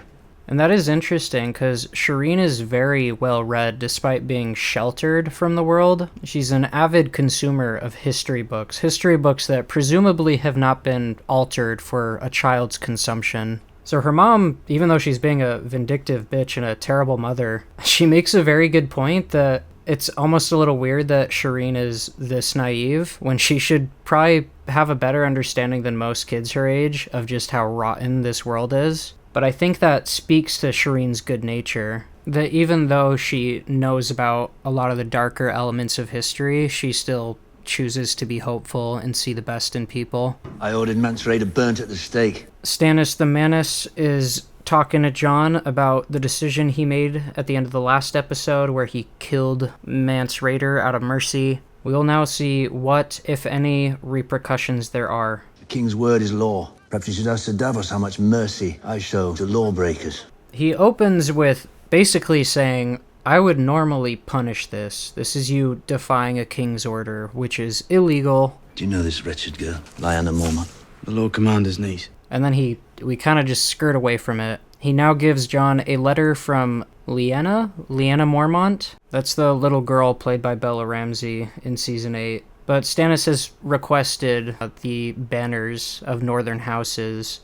And that is interesting, because Shireen is very well read despite being sheltered from the world. She's an avid consumer of history books that presumably have not been altered for a child's consumption. So her mom, even though she's being a vindictive bitch and a terrible mother, she makes a very good point that it's almost a little weird that Shireen is this naive when she should probably have a better understanding than most kids her age of just how rotten this world is. But I think that speaks to Shireen's good nature, that even though she knows about a lot of the darker elements of history, she still chooses to be hopeful and see the best in people. I ordered Mance Rayder burnt at the stake. Stannis the Manus is talking to Jon about the decision he made at the end of the last episode where he killed Mance Rayder out of mercy. We will now see what, if any, repercussions there are. The king's word is law. Perhaps you should ask Sir Davos how much mercy I show to lawbreakers. He opens with basically saying, I would normally punish this. This is you defying a king's order, which is illegal. Do you know this wretched girl, Lyanna Mormont? The Lord Commander's niece. And then we kind of just skirt away from it. He now gives Jon a letter from Lyanna Mormont. That's the little girl played by Bella Ramsey in Season 8. But Stannis has requested the banners of northern houses.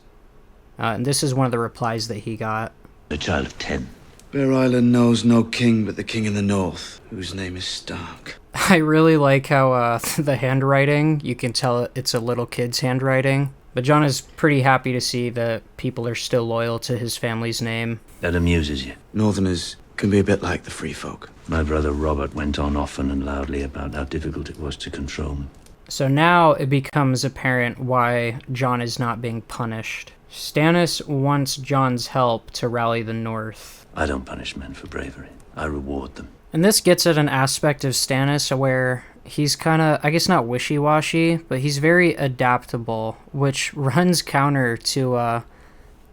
And this is one of the replies that he got. A child of 10. Bear Island knows no king but the king in the north, whose name is Stark. I really like how the handwriting, you can tell it's a little kid's handwriting. But Jon is pretty happy to see that people are still loyal to his family's name. That amuses you. Northerners can be a bit like the free folk. My brother Robert went on often and loudly about how difficult it was to control them. So now it becomes apparent why Jon is not being punished. Stannis wants Jon's help to rally the North. I don't punish men for bravery. I reward them. And this gets at an aspect of Stannis where he's kind of, I guess not wishy-washy, but he's very adaptable, which runs counter to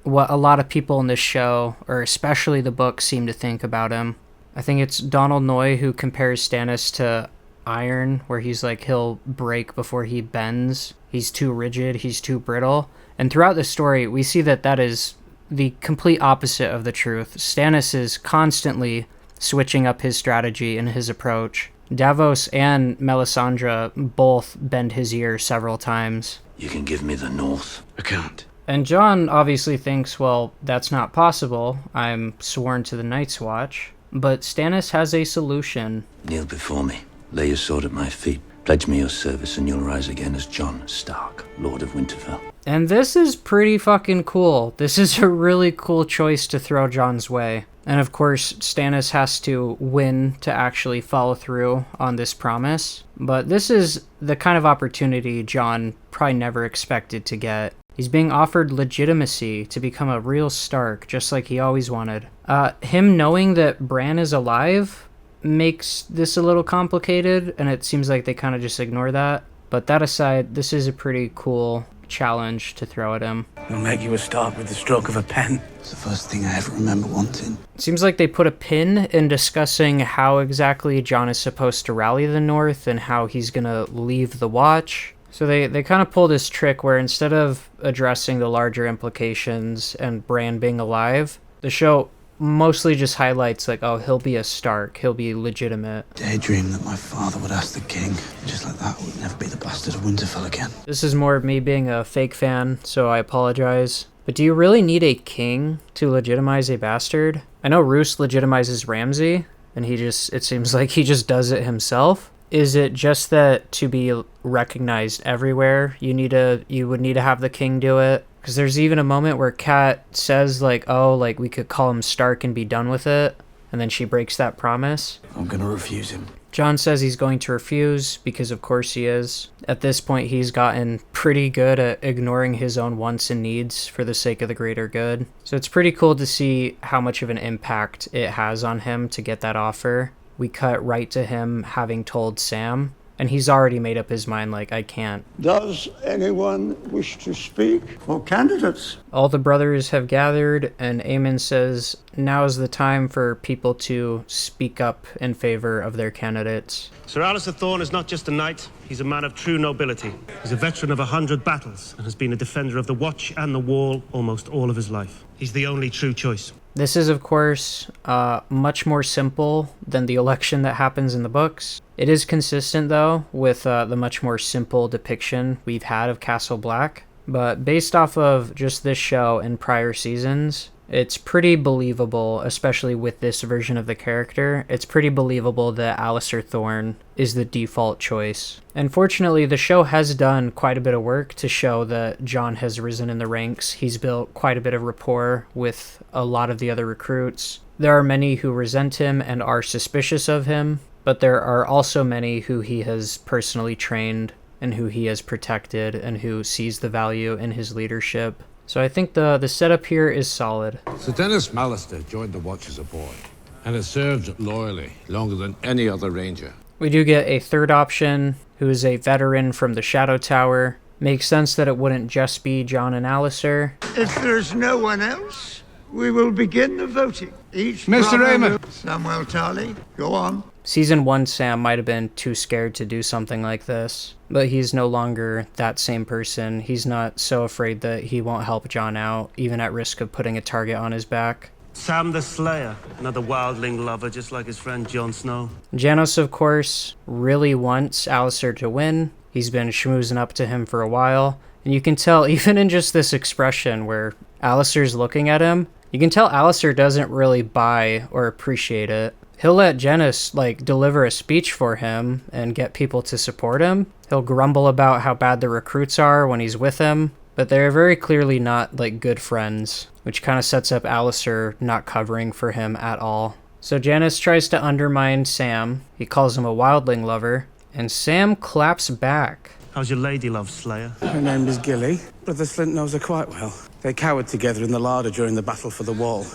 what a lot of people in this show, or especially the book, seem to think about him. I think it's Donald Noy who compares Stannis to iron, where he's like, he'll break before he bends. He's too rigid, he's too brittle. And throughout the story, we see that that is the complete opposite of the truth. Stannis is constantly switching up his strategy and his approach. Davos and Melisandre both bend his ear several times. You can give me the North. I can't. And Jon obviously thinks, well, that's not possible. I'm sworn to the Night's Watch. But Stannis has a solution. Kneel before me. Lay your sword at my feet. Pledge me your service and you'll rise again as Jon Stark, Lord of Winterfell. And this is pretty fucking cool. This is a really cool choice to throw Jon's way. And of course, Stannis has to win to actually follow through on this promise. But this is the kind of opportunity Jon probably never expected to get. He's being offered legitimacy to become a real Stark, just like he always wanted. Him knowing that Bran is alive makes this a little complicated, and it seems like they kind of just ignore that. But that aside, this is a pretty cool challenge to throw at him. He'll make you a Stark with the stroke of a pen. It's the first thing I ever remember wanting. It seems like they put a pin in discussing how exactly Jon is supposed to rally the North and how he's gonna leave the Watch. So they kind of pull this trick where instead of addressing the larger implications and Bran being alive, the show mostly just highlights like, oh, he'll be a Stark, he'll be legitimate. Daydream that my father would ask the king, just like that, would never be the bastard of Winterfell again. This is more of me being a fake fan, so I apologize. But do you really need a king to legitimize a bastard? I know Roose legitimizes Ramsay, and it seems like he just does it himself. Is it just that to be recognized everywhere, you would need to have the king do it? Because there's even a moment where Kat says, like, oh, like, we could call him Stark and be done with it. And then she breaks that promise. I'm gonna refuse him. Jon says he's going to refuse, because of course he is. At this point, he's gotten pretty good at ignoring his own wants and needs for the sake of the greater good. So it's pretty cool to see how much of an impact it has on him to get that offer. We cut right to him having told Sam, and he's already made up his mind, like, I can't. Does anyone wish to speak for candidates? All the brothers have gathered, and Aemon says now is the time for people to speak up in favor of their candidates. Sir Alistair Thorne is not just a knight, he's a man of true nobility. He's a veteran of 100 battles and has been a defender of the Watch and the Wall almost all of his life. He's the only true choice. This is, of course, much more simple than the election that happens in the books. It is consistent, though, with the much more simple depiction we've had of Castle Black. But based off of just this show and prior seasons, it's pretty believable, especially with this version of the character, it's pretty believable that Alistair Thorne is the default choice. And fortunately, the show has done quite a bit of work to show that Jon has risen in the ranks. He's built quite a bit of rapport with a lot of the other recruits. There are many who resent him and are suspicious of him, but there are also many who he has personally trained and who he has protected and who sees the value in his leadership. So I think the setup here is solid. Sir Dennis Mallister joined the Watch as a boy and has served loyally longer than any other ranger. We do get a third option, who is a veteran from the Shadow Tower. Makes sense that it wouldn't just be Jon and Alistair. If there's no one else, we will begin the voting. Each Mr. brother- Aemon. Samuel Tarly, go on. Season 1 Sam might have been too scared to do something like this, but he's no longer that same person. He's not so afraid that he won't help Jon out, even at risk of putting a target on his back. Sam the Slayer, another wildling lover just like his friend Jon Snow. Janos, of course, really wants Alistair to win. He's been schmoozing up to him for a while, and you can tell even in just this expression where Alistair's looking at him, you can tell Alistair doesn't really buy or appreciate it. He'll let Janos, like, deliver a speech for him and get people to support him. He'll grumble about how bad the recruits are when he's with him, but they're very clearly not, like, good friends, which kind of sets up Alistair not covering for him at all. So Janos tries to undermine Sam. He calls him a wildling lover, and Sam claps back. How's your lady love, Slayer? Her name is Gilly. Brother Slint knows her quite well. They cowered together in the larder during the battle for the Wall.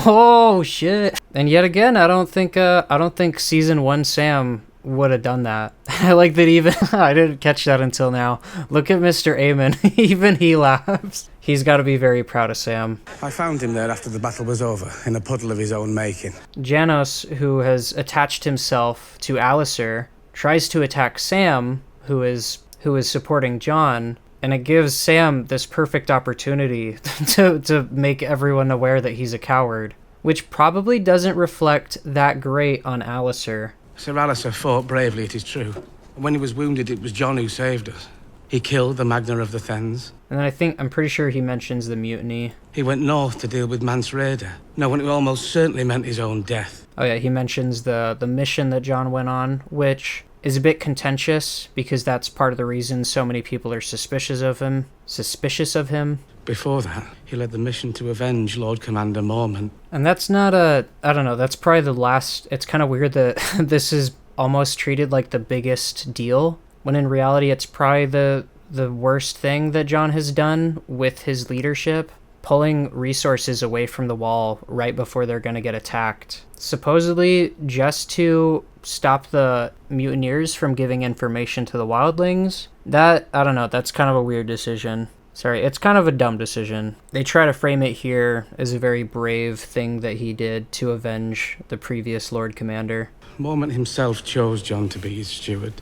Oh shit! And yet again, I don't think season 1 Sam would have done that. I like that even I didn't catch that until now. Look at Mr. Aemon. Even he laughs. He's got to be very proud of Sam. I found him there after the battle was over, in a puddle of his own making. Janos, who has attached himself to Alistair, tries to attack Sam, who is supporting Jon, and it gives Sam this perfect opportunity to make everyone aware that he's a coward, which probably doesn't reflect that great on Alistair. Sir Alistair fought bravely, it is true. When he was wounded, it was Jon who saved us. He killed the Magna of the Thenns. And then I'm pretty sure he mentions the mutiny. He went north to deal with Mance Rayder, knowing it almost certainly meant his own death. Oh yeah, he mentions the mission that Jon went on, which is a bit contentious because that's part of the reason so many people are suspicious of him. Before that, he led the mission to avenge Lord Commander Mormont. And that's not I don't know, that's probably the last. It's kind of weird that this is almost treated like the biggest deal, when in reality it's probably the worst thing that Jon has done with his leadership, pulling resources away from the Wall right before they're going to get attacked. Supposedly just to stop the mutineers from giving information to the wildlings. That, I don't know, that's kind of a weird decision. Sorry, it's kind of a dumb decision. They try to frame it here as a very brave thing that he did to avenge the previous Lord Commander. Mormont himself chose Jon to be his steward.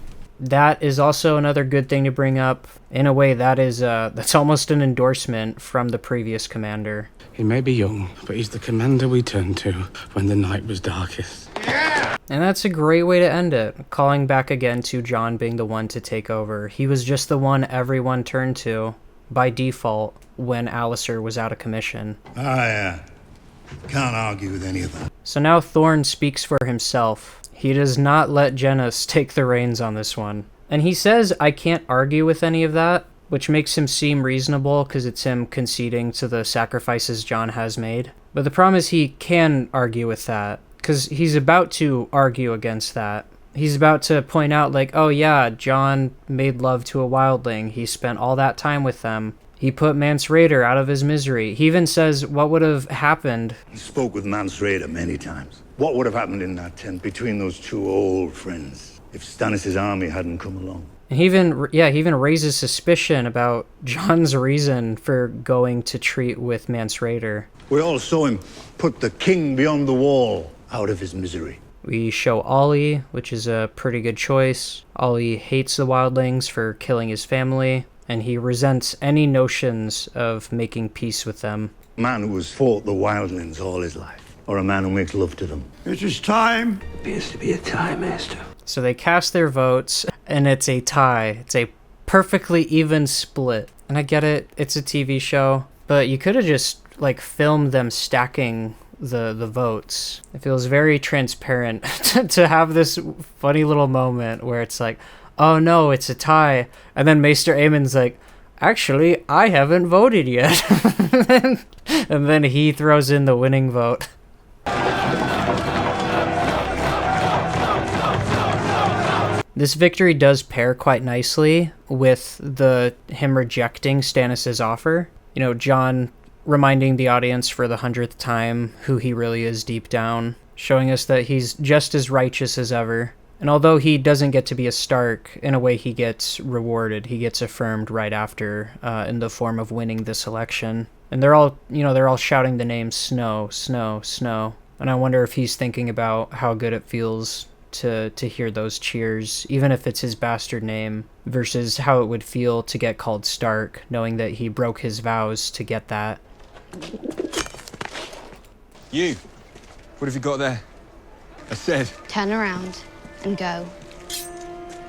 That is also another good thing to bring up. In a way, that's almost an endorsement from the previous commander. He may be young, but he's the commander we turned to when the night was darkest. And that's a great way to end it, calling back again to Jon being the one to take over. He was just the one everyone turned to by default when Alistair was out of commission. Ah, yeah. Can't argue with any of that. So now Thorne speaks for himself. He does not let Janos take the reins on this one. And he says, I can't argue with any of that, which makes him seem reasonable because it's him conceding to the sacrifices Jon has made. But the problem is he can argue with that, because he's about to argue against that. He's about to point out, like, oh yeah, Jon made love to a wildling. He spent all that time with them. He put Mance Rayder out of his misery. He even says what would have happened. He spoke with Mance Rayder many times. What would have happened in that tent between those two old friends if Stannis' army hadn't come along? And he even raises suspicion about Jon's reason for going to treat with Mance Rayder. We all saw him put the king beyond the wall out of his misery. We show Ollie, which is a pretty good choice. Ollie hates the wildlings for killing his family, and he resents any notions of making peace with them. A man who has fought the wildlings all his life, or a man who makes love to them. It is time. Appears to be a tie, Maester. So they cast their votes, and it's a tie. It's a perfectly even split. And I get it, it's a TV show, but you could have just, like, filmed them stacking the votes. It feels very transparent to have this funny little moment where it's like, oh no, it's a tie. And then Maester Aemon's like, actually, I haven't voted yet. And then he throws in the winning vote. This victory does pair quite nicely with him rejecting Stannis' offer. You know, Jon reminding the audience for the 100th time who he really is deep down, showing us that he's just as righteous as ever. And although he doesn't get to be a Stark, in a way he gets rewarded. He gets affirmed right after in the form of winning this election. And they're all shouting the name Snow, Snow, Snow. And I wonder if he's thinking about how good it feels to hear those cheers, even if it's his bastard name, versus how it would feel to get called Stark, knowing that he broke his vows to get that. You, what have you got there? I said. Turn around and go.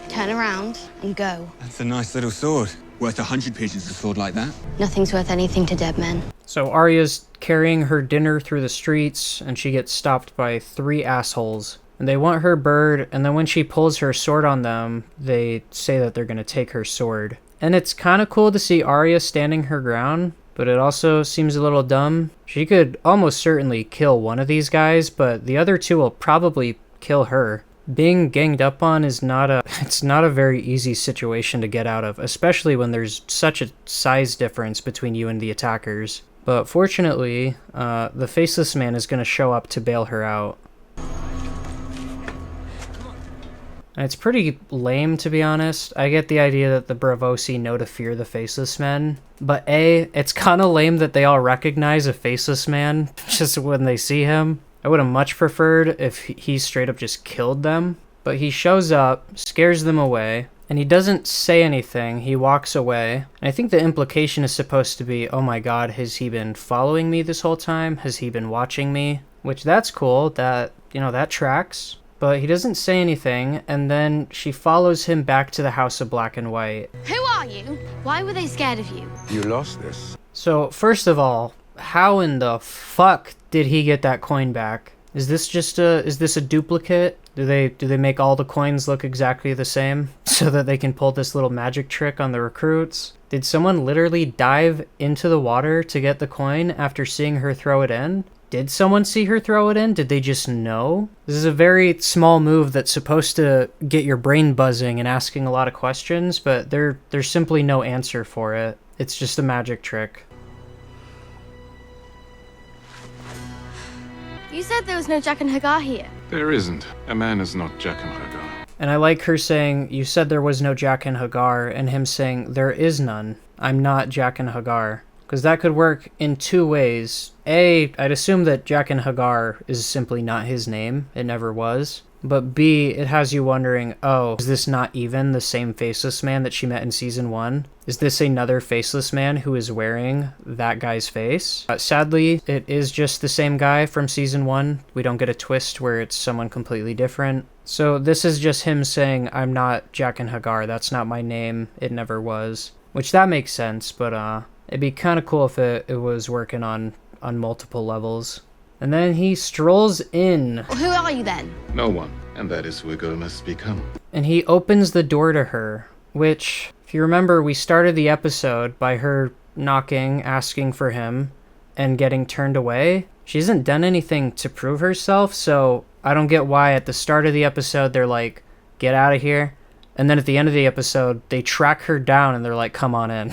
Turn around and go. That's a nice little sword. Worth 100 pieces of sword like that. Nothing's worth anything to dead men. So Arya's carrying her dinner through the streets, and she gets stopped by 3 assholes. And they want her bird, and then when she pulls her sword on them, they say that they're going to take her sword. And it's kind of cool to see Arya standing her ground, but it also seems a little dumb. She could almost certainly kill one of these guys, but the other 2 will probably kill her. Being ganged up on is not a very easy situation to get out of, especially when there's such a size difference between you and the attackers. But fortunately, the Faceless Man is going to show up to bail her out. And it's pretty lame, to be honest. I get the idea that the Braavosi know to fear the Faceless Men, but it's kind of lame that they all recognize a Faceless Man just when they see him. I would have much preferred if he straight up just killed them, but he shows up, scares them away, and he doesn't say anything. He walks away, and I think the implication is supposed to be, oh my god, has he been following me this whole time? Has he been watching me? Which, that's cool, that tracks. But he doesn't say anything, and then she follows him back to the House of Black and White. Who are you? Why were they scared of you? You lost this. So, first of all, how in the fuck did he get that coin back? Is this a duplicate? Do they make all the coins look exactly the same so that they can pull this little magic trick on the recruits? Did someone literally dive into the water to get the coin after seeing her throw it in? Did someone see her throw it in? Did they just know? This is a very small move that's supposed to get your brain buzzing and asking a lot of questions, but there's simply no answer for it. It's just a magic trick. You said there was no Jaqen H'ghar here. There isn't. A man is not Jaqen H'ghar. And I like her saying, you said there was no Jaqen H'ghar, and him saying, there is none. I'm not Jaqen H'ghar. Because that could work in 2 ways. A, I'd assume that Jaqen H'ghar is simply not his name. It never was. But B, it has you wondering, oh, is this not even the same Faceless Man that she met in Season 1? Is this another Faceless Man who is wearing that guy's face? Sadly, it is just the same guy from Season 1. We don't get a twist where it's someone completely different. So this is just him saying, I'm not Jaqen H'ghar, that's not my name, it never was. Which, that makes sense, but it'd be kind of cool if it was working on multiple levels. And then he strolls in. Who are you then? No one, and that is who a girl must become. And he opens the door to her, which, if you remember, we started the episode by her knocking, asking for him, and getting turned away. She hasn't done anything to prove herself, so I don't get why at the start of the episode they're like, get out of here. And then at the end of the episode, they track her down and they're like, come on in.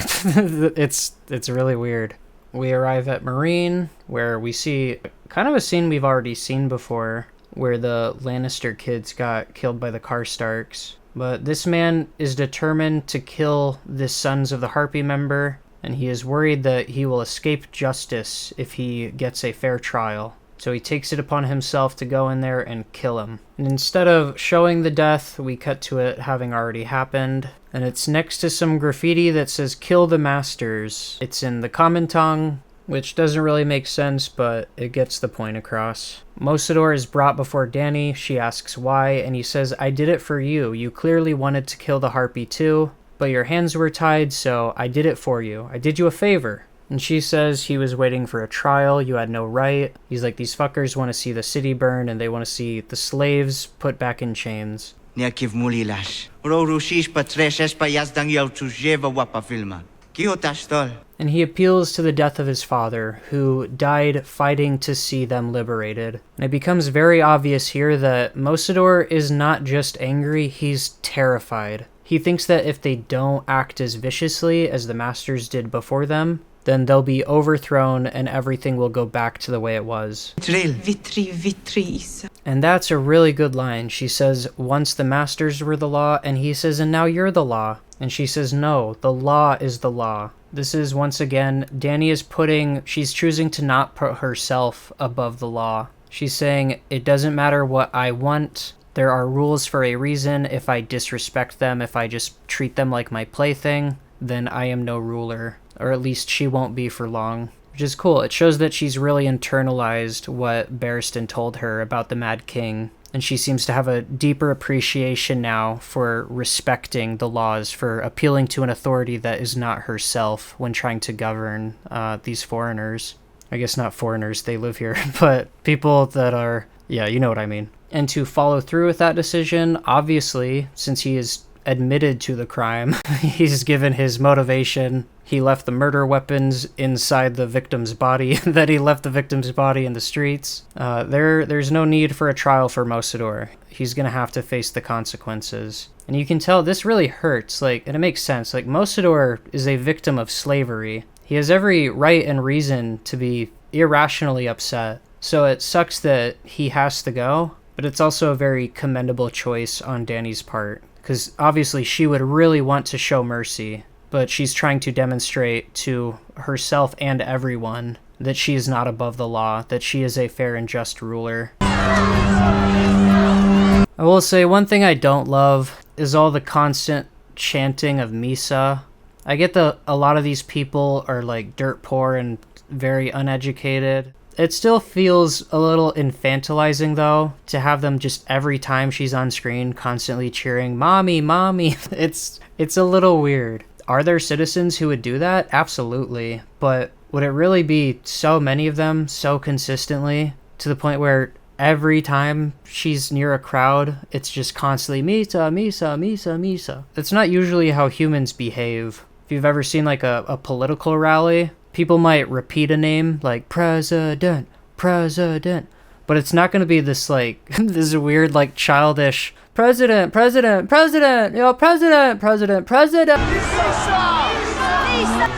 It's really weird. We arrive at Meereen, where we see kind of a scene we've already seen before, where the Lannister kids got killed by the Karstarks. But this man is determined to kill the Sons of the Harpy member, and he is worried that he will escape justice if he gets a fair trial. So he takes it upon himself to go in there and kill him. And instead of showing the death, we cut to it having already happened. And it's next to some graffiti that says, "Kill the Masters." It's in the common tongue, which doesn't really make sense, but it gets the point across. Mosador is brought before Dany. She asks why, and he says, "I did it for you. You clearly wanted to kill the Harpy too, but your hands were tied, so I did it for you. I did you a favor." And she says he was waiting for a trial, you had no right. He's like, these fuckers want to see the city burn, and they want to see the slaves put back in chains. And he appeals to the death of his father, who died fighting to see them liberated. And it becomes very obvious here that Mosador is not just angry, he's terrified. He thinks that if they don't act as viciously as the Masters did before them, then they'll be overthrown and everything will go back to the way it was. And that's a really good line. She says, once the Masters were the law, and he says, and now you're the law. And she says, no, the law is the law. This is, once again, Dany is she's choosing to not put herself above the law. She's saying, it doesn't matter what I want. There are rules for a reason. If I disrespect them, if I just treat them like my plaything, then I am no ruler. Or at least she won't be for long. Which is cool. It shows that she's really internalized what Barristan told her about the Mad King. And she seems to have a deeper appreciation now for respecting the laws, for appealing to an authority that is not herself when trying to govern these foreigners. I guess not foreigners, they live here, but people that are, yeah, you know what I mean. And to follow through with that decision, obviously, since he is admitted to the crime, he's given his motivation. He left the murder weapons inside the victim's body, that he left the victim's body in the streets. There's no need for a trial for Mosador. He's gonna have to face the consequences. And you can tell this really hurts, and it makes sense. Mosador is a victim of slavery. He has every right and reason to be irrationally upset. So it sucks that he has to go, but it's also a very commendable choice on Dany's part. Because obviously she would really want to show mercy, but she's trying to demonstrate to herself and everyone that she is not above the law, that she is a fair and just ruler. I will say one thing I don't love is all the constant chanting of Misa. I get that a lot of these people are dirt poor and very uneducated. It still feels a little infantilizing, though, to have them just every time she's on screen constantly cheering, "Mommy, mommy." It's a little weird. Are there citizens who would do that? Absolutely. But would it really be so many of them so consistently to the point where every time she's near a crowd, it's just constantly Misa, Misa, Misa, Misa? That's not usually how humans behave. If you've ever seen a political rally, people might repeat a name like President, President, but it's not going to be this this weird childish President, President, President, President, President, President.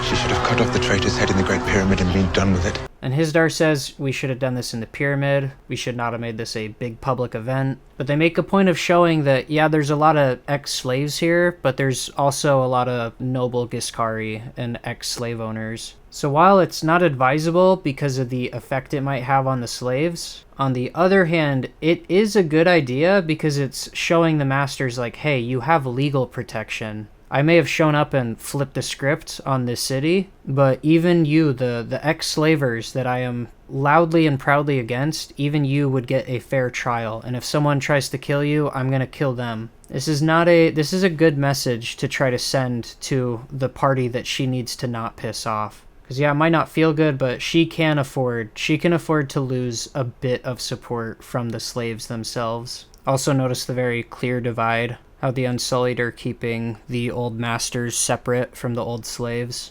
She should have cut off the traitor's head in the Great Pyramid and been done with it. And Hisdar says we should have done this in the pyramid. We should not have made this a big public event. But they make a point of showing that, yeah, there's a lot of ex-slaves here, but there's also a lot of noble Giscari and ex-slave owners. So while it's not advisable because of the effect it might have on the slaves, on the other hand, it is a good idea because it's showing the Masters hey, you have legal protection. I may have shown up and flipped the script on this city, but even you, the ex-slavers that I am loudly and proudly against, even you would get a fair trial. And if someone tries to kill you, I'm gonna kill them. This is a good message to try to send to the party that she needs to not piss off. Because yeah, it might not feel good, but she can afford to lose a bit of support from the slaves themselves. Also notice the very clear divide, how the Unsullied are keeping the old masters separate from the old slaves.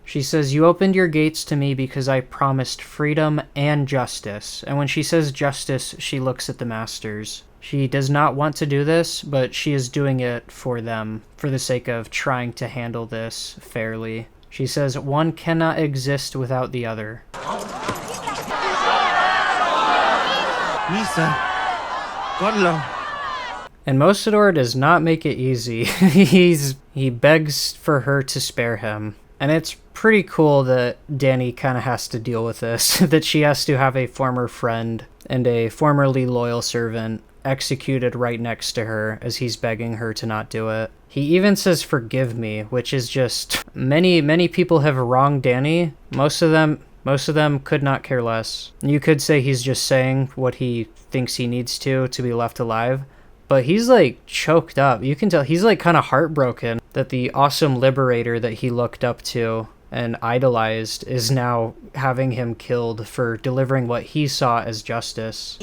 She says, you opened your gates to me because I promised freedom and justice. And when she says justice, she looks at the masters. She does not want to do this, but she is doing it for them, for the sake of trying to handle this fairly. She says, one cannot exist without the other. Misa, Godlo. And Mosador does not make it easy. He begs for her to spare him. And it's pretty cool that Dany kind of has to deal with this, that she has to have a former friend and a formerly loyal servant executed right next to her as he's begging her to not do it. He even says, forgive me, which is just, many people have wronged Dany. Most of them could not care less. You could say he's just saying what he thinks he needs to be left alive. But he's like choked up. You can tell he's like kind of heartbroken that the awesome liberator that he looked up to and idolized is now having him killed for delivering what he saw as justice.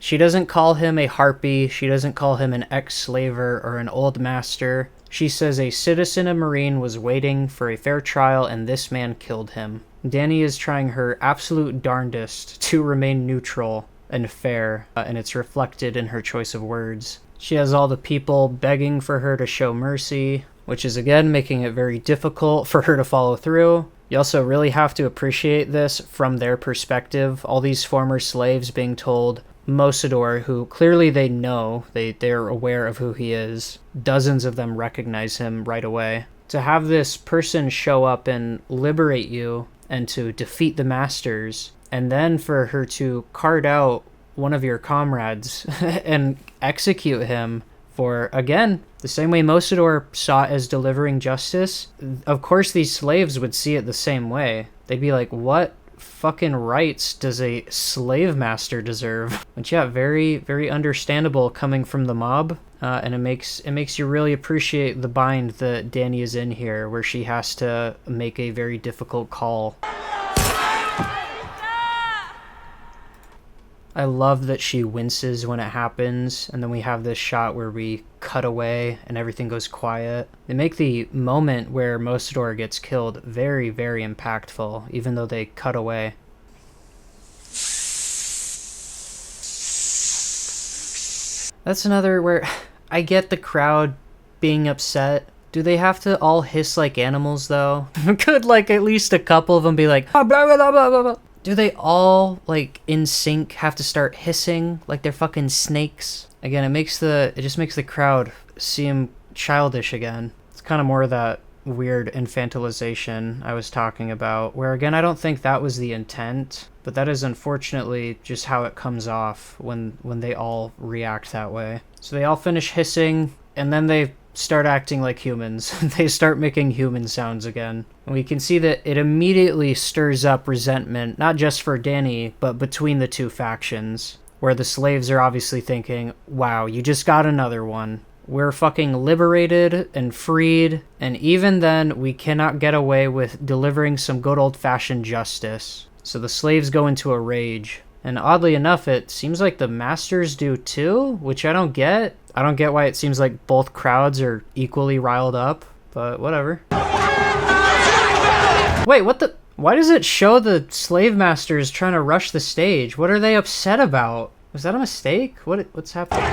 She doesn't call him a harpy. She doesn't call him an ex-slaver or an old master. She says a citizen and marine was waiting for a fair trial and this man killed him. Dany is trying her absolute darndest to remain neutral and fair, and it's reflected in her choice of words. She has all the people begging for her to show mercy, which is again making it very difficult for her to follow through. You also really have to appreciate this from their perspective. All these former slaves being told Mosador, who clearly they know, they're aware of who he is. Dozens of them recognize him right away. To have this person show up and liberate you and to defeat the masters, and then for her to cart out one of your comrades and execute him for, again, the same way Mosador saw it as delivering justice. Of course these slaves would see it the same way. They'd be like, what fucking rights does a slave master deserve? But yeah, very, very understandable coming from the mob. And it makes you really appreciate the bind that Dany is in here, where she has to make a very difficult call. I love that she winces when it happens, and then we have this shot where we cut away and everything goes quiet. They make the moment where Mosador gets killed very, very impactful, even though they cut away. That's another where I get the crowd being upset. Do they have to all hiss like animals, though? Could, like, at least a couple of them be like, blah, blah, blah, blah, blah. Do they all, like, in sync have to start hissing like they're fucking snakes? Again, it just makes the crowd seem childish again. It's kind of more of that weird infantilization I was talking about, where, again, I don't think that was the intent, but that is unfortunately just how it comes off when they all react that way. So they all finish hissing, and then they start acting like humans. They start making human sounds again. And we can see that it immediately stirs up resentment, not just for Dany, but between the two factions, where the slaves are obviously thinking, wow, you just got another one. We're fucking liberated and freed, and even then, we cannot get away with delivering some good old-fashioned justice. So the slaves go into a rage. And oddly enough, it seems like the masters do too, which I don't get. I don't get why it seems like both crowds are equally riled up, but whatever. Wait, what the? Why does it show the slave masters trying to rush the stage? What are they upset about? Was that a mistake? What's happening?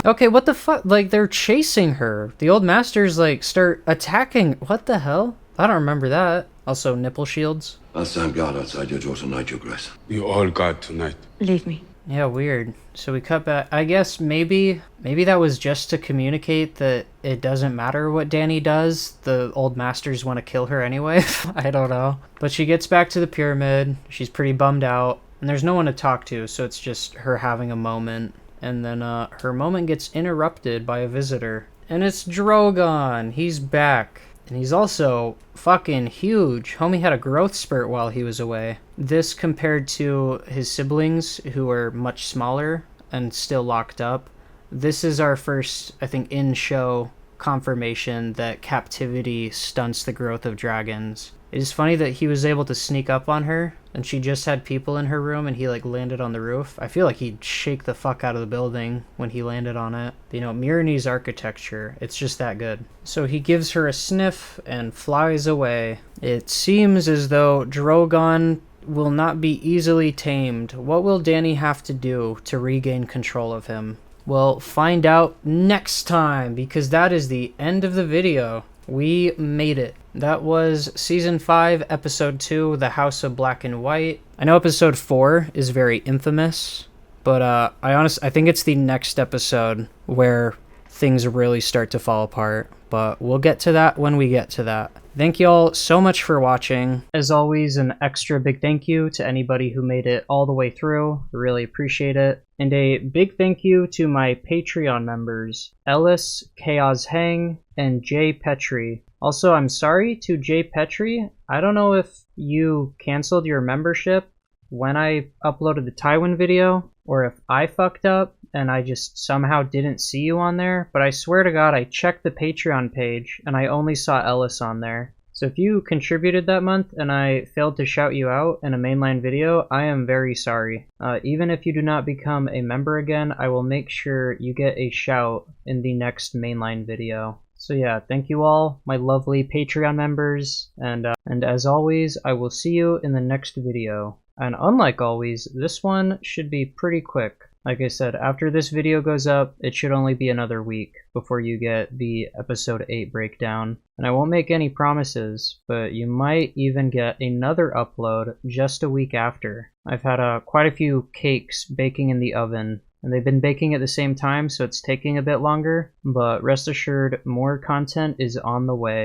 Okay, what the fuck? Like, they're chasing her. The old masters, like, start attacking. What the hell? I don't remember that. Also, nipple shields. I'll stand guard outside your door tonight, Your Grace. You all guard tonight. Leave me. Yeah, weird. So we cut back. I guess maybe that was just to communicate that it doesn't matter what Dany does. The old masters want to kill her anyway. I don't know. But she gets back to the pyramid. She's pretty bummed out. And there's no one to talk to, so it's just her having a moment. And then her moment gets interrupted by a visitor. And it's Drogon. He's back. And he's also fucking huge. Homie had a growth spurt while he was away. This compared to his siblings, who are much smaller and still locked up. this is our first, I think, in-show confirmation that captivity stunts the growth of dragons. It is funny that he was able to sneak up on her, and she just had people in her room, and he like landed on the roof. I feel like he'd shake the fuck out of the building when he landed on it. You know, Myrini's architecture, it's just that good. So he gives her a sniff and flies away. It seems as though Drogon will not be easily tamed. What will Dany have to do to regain control of him? We'll find out next time, because that is the end of the video. We made it. That was Season 5, Episode 2, The House of Black and White. I know Episode 4 is very infamous, but I think it's the next episode where things really start to fall apart. But we'll get to that when we get to that. Thank you all so much for watching. As always, an extra big thank you to anybody who made it all the way through. I really appreciate it. And a big thank you to my Patreon members, Ellis, Chaos Hang, and Jay Petrie. Also, I'm sorry to Jay Petrie. I don't know if you canceled your membership when I uploaded the Tywin video, or if I fucked up and I just somehow didn't see you on there, but I swear to God I checked the Patreon page and I only saw Ellis on there. So if you contributed that month and I failed to shout you out in a mainline video, I am very sorry. Even if you do not become a member again, I will make sure you get a shout in the next mainline video. So yeah, thank you all, my lovely Patreon members, and as always, I will see you in the next video. And unlike always, this one should be pretty quick. Like I said, after this video goes up, it should only be another week before you get the episode 8 breakdown. And I won't make any promises, but you might even get another upload just a week after. I've had quite a few cakes baking in the oven, and they've been baking at the same time, so it's taking a bit longer, but rest assured, more content is on the way.